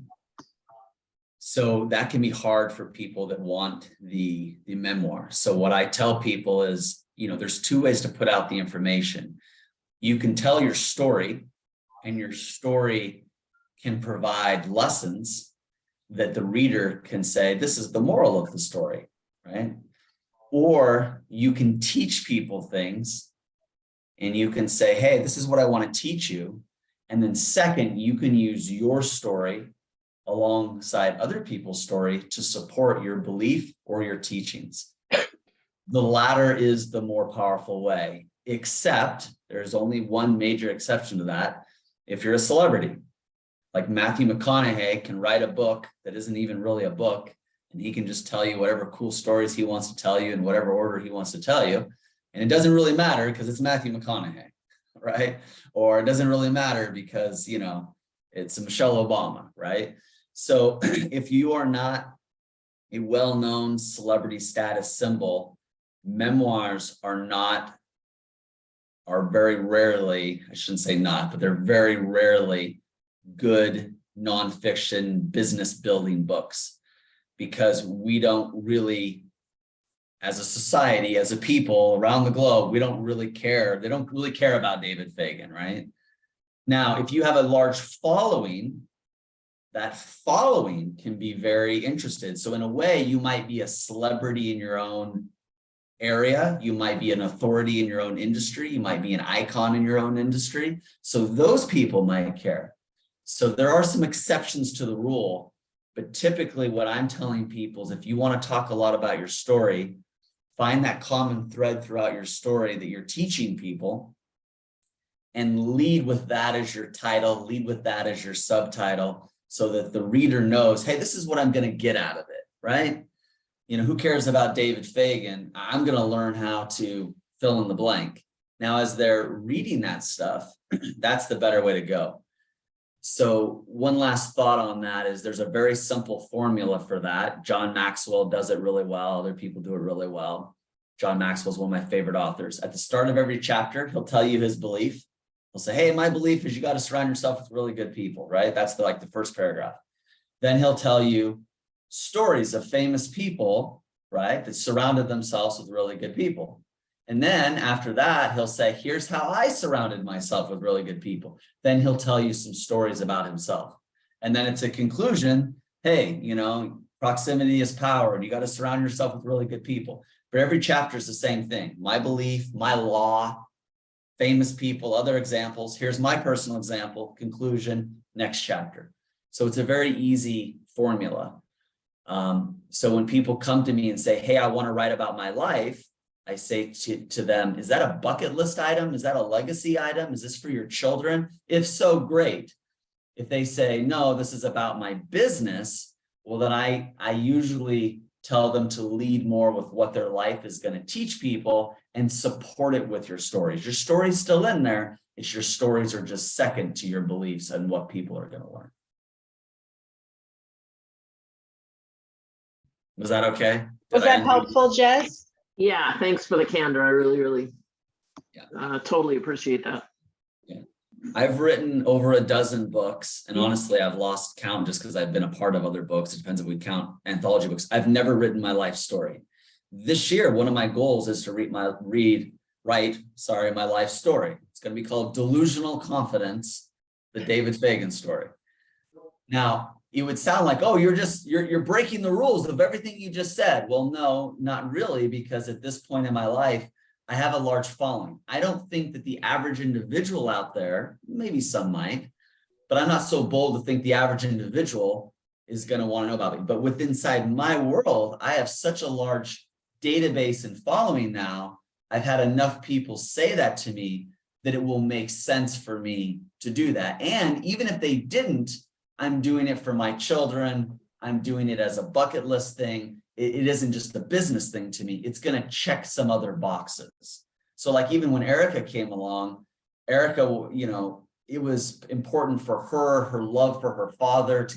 [SPEAKER 4] So that can be hard for people that want the memoir. So what I tell people is, there's 2 ways to put out the information. You can tell your story, and your story can provide lessons that the reader can say, this is the moral of the story, right? Or you can teach people things, and you can say, hey, this is what I want to teach you. And then second, you can use your story alongside other people's story to support your belief or your teachings. The latter is the more powerful way, except there's only one major exception to that. If you're a celebrity, like Matthew McConaughey can write a book that isn't even really a book, and he can just tell you whatever cool stories he wants to tell you in whatever order he wants to tell you. And it doesn't really matter because it's Matthew McConaughey, right? Or it doesn't really matter because, it's Michelle Obama, right? So if you are not a well-known celebrity status symbol, memoirs are very rarely, I shouldn't say not, but they're very rarely good nonfiction business building books, because we don't really, as a society, as a people around the globe, we don't really care. They don't really care about David Fagan, right? Now, if you have a large following, that following can be very interested. So in a way, you might be a celebrity in your own area. You might be an authority in your own industry. You might be an icon in your own industry. So those people might care. So there are some exceptions to the rule, but typically what I'm telling people is, if you want to talk a lot about your story, find that common thread throughout your story that you're teaching people, and lead with that as your title, lead with that as your subtitle, so that the reader knows, hey, this is what I'm going to get out of it. right? You know, who cares about David Fagan? I'm going to learn how to fill in the blank. Now, as they're reading that stuff, that's the better way to go. So one last thought on that is there's a very simple formula for that. John Maxwell does it really well. Other people do it really well. John Maxwell is one of my favorite authors. At the start of every chapter, he'll tell you his belief. He'll say, hey, my belief is you got to surround yourself with really good people, right? That's like the first paragraph. Then he'll tell you stories of famous people, right, that surrounded themselves with really good people. And then after that, he'll say, here's how I surrounded myself with really good people. Then he'll tell you some stories about himself. And then it's a conclusion, hey, you know, proximity is power, and you got to surround yourself with really good people. But every chapter is the same thing. My belief, my law, famous people, other examples. Here's my personal example, conclusion, next chapter. So it's a very easy formula. So when people come to me and say, hey, I want to write about my life, I say to them, is that a bucket list item? Is that a legacy item? Is this for your children? If so, great. If they say, no, this is about my business, well, then I usually tell them to lead more with what their life is going to teach people and support it with your stories. Your story's still in there. It's your stories are just second to your beliefs and what people are going to learn. Was that okay?
[SPEAKER 1] Was that helpful, Jess?
[SPEAKER 7] Yeah, thanks for the candor. I really
[SPEAKER 4] Yeah.
[SPEAKER 7] totally appreciate that.
[SPEAKER 4] I've written over a dozen books, and honestly, I've lost count just because I've been a part of other books. It depends if we count anthology books. I've never written my life story. This year, one of my goals is to write my life story. It's going to be called Delusional Confidence, the David Fagan story. Now, it would sound like, oh, you're breaking the rules of everything you just said. Well, no, not really, because at this point in my life, I have a large following. I don't think that the average individual out there, maybe some might, but I'm not so bold to think the average individual is going to want to know about me. But with inside my world, I have such a large database and following now. I've had enough people say that to me that it will make sense for me to do that. And even if they didn't, I'm doing it for my children. I'm doing it as a bucket list thing. It isn't just a business thing to me. It's going to check some other boxes. So like even when Erica came along, Erica, you know, it was important for her love for her father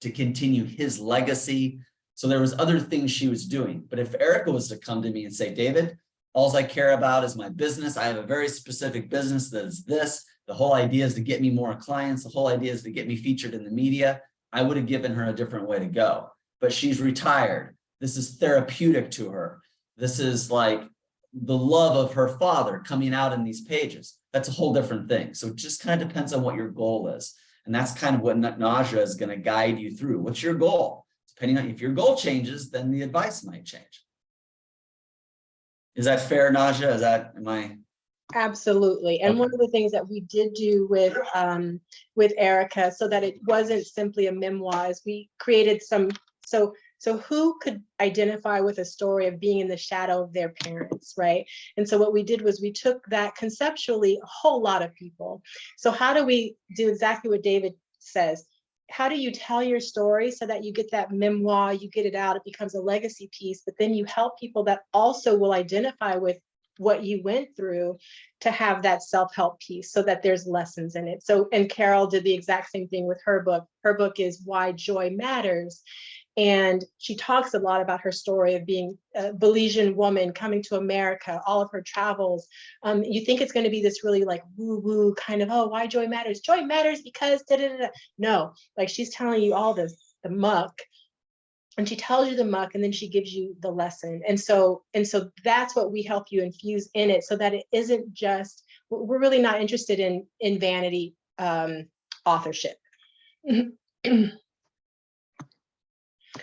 [SPEAKER 4] to continue his legacy. So there was other things she was doing. But if Erica was to come to me and say, David, all I care about is my business. I have a very specific business that is this. The whole idea is to get me more clients. The whole idea is to get me featured in the media. I would have given her a different way to go. But she's retired. This is therapeutic to her. This is like the love of her father coming out in these pages. That's a whole different thing. So it just kind of depends on what your goal is. And that's kind of what Naja is going to guide you through. What's your goal? Depending on if your goal changes, then the advice might change. Is that fair, Naja? Am I?
[SPEAKER 1] Absolutely. And
[SPEAKER 4] Okay.
[SPEAKER 1] one of the things that we did do with Erica, so that it wasn't simply a memoir, is we created so who could identify with a story of being in the shadow of their parents, right? And so what we did was we took that conceptually, a whole lot of people. So how do we do exactly what David says? How do you tell your story so that you get that memoir, you get it out, it becomes a legacy piece, but then you help people that also will identify with what you went through to have that self-help piece so that there's lessons in it. So, and Carol did the exact same thing with her book. Her book is Why Joy Matters. And she talks a lot about her story of being a Belizean woman coming to America, all of her travels. You think it's going to be this really like woo-woo kind of, oh, why joy matters? Joy matters because da-da-da-da. No, like she's telling you all this, the muck. And she tells you the muck and then she gives you the lesson. And so that's what we help you infuse in it so that it isn't just, we're really not interested in vanity authorship.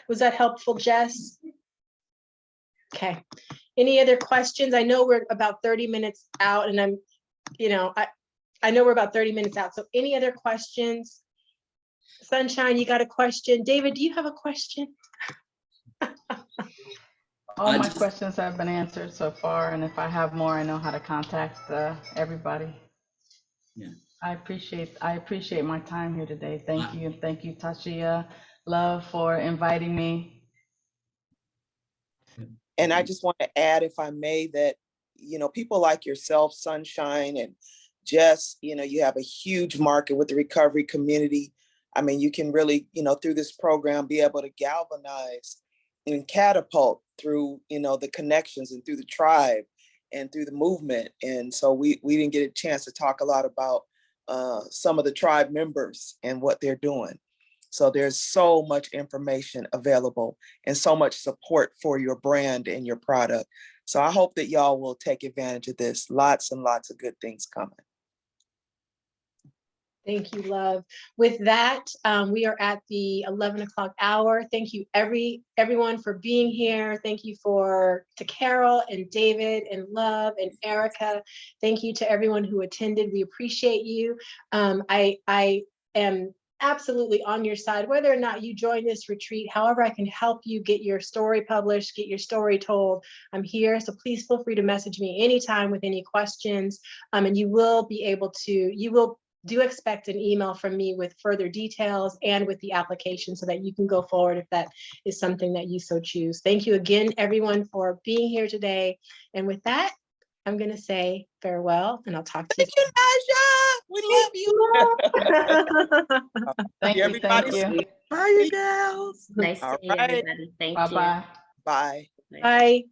[SPEAKER 1] Was that helpful, Jess? Okay. Any other questions? I know we're about 30 minutes out and I know we're about 30 minutes out. So any other questions? Sunshine, you got a question? David, do you have a question?
[SPEAKER 9] All my questions have been answered so far, and if I have more, I know how to contact everybody.
[SPEAKER 4] Yeah.
[SPEAKER 9] I appreciate my time here today. Thank you, and thank you, Tashia Love, for inviting me.
[SPEAKER 3] And I just want to add, if I may, that, people like yourself, Sunshine, and Jess, you have a huge market with the recovery community. I mean, you can really, through this program, be able to galvanize and catapult through, the connections and through the tribe and through the movement. And so we didn't get a chance to talk a lot about some of the tribe members and what they're doing. So there's so much information available and so much support for your brand and your product. So I hope that y'all will take advantage of this. Lots and lots of good things coming.
[SPEAKER 1] Thank you, love. With that, we are at the 11 o'clock hour. Thank you, everyone, for being here. Thank you to Carol and David and Love and Erica. Thank you to everyone who attended. We appreciate you. I am absolutely on your side, whether or not you join this retreat. However I can help you get your story published, get your story told, I'm here. So please feel free to message me anytime with any questions. And you will be able to, do expect an email from me with further details and with the application so that you can go forward if that is something that you so choose. Thank you again, everyone, for being here today. And with that, I'm going to say farewell, and I'll talk to you.
[SPEAKER 3] Thank you, Naja. We love you.
[SPEAKER 9] Thank you.
[SPEAKER 3] Everybody.
[SPEAKER 9] Thank you.
[SPEAKER 5] Bye, you girls.
[SPEAKER 8] Nice
[SPEAKER 3] All
[SPEAKER 8] seeing
[SPEAKER 3] right.
[SPEAKER 8] everybody. Thank you.
[SPEAKER 9] Bye-bye.
[SPEAKER 3] Bye.
[SPEAKER 1] Bye.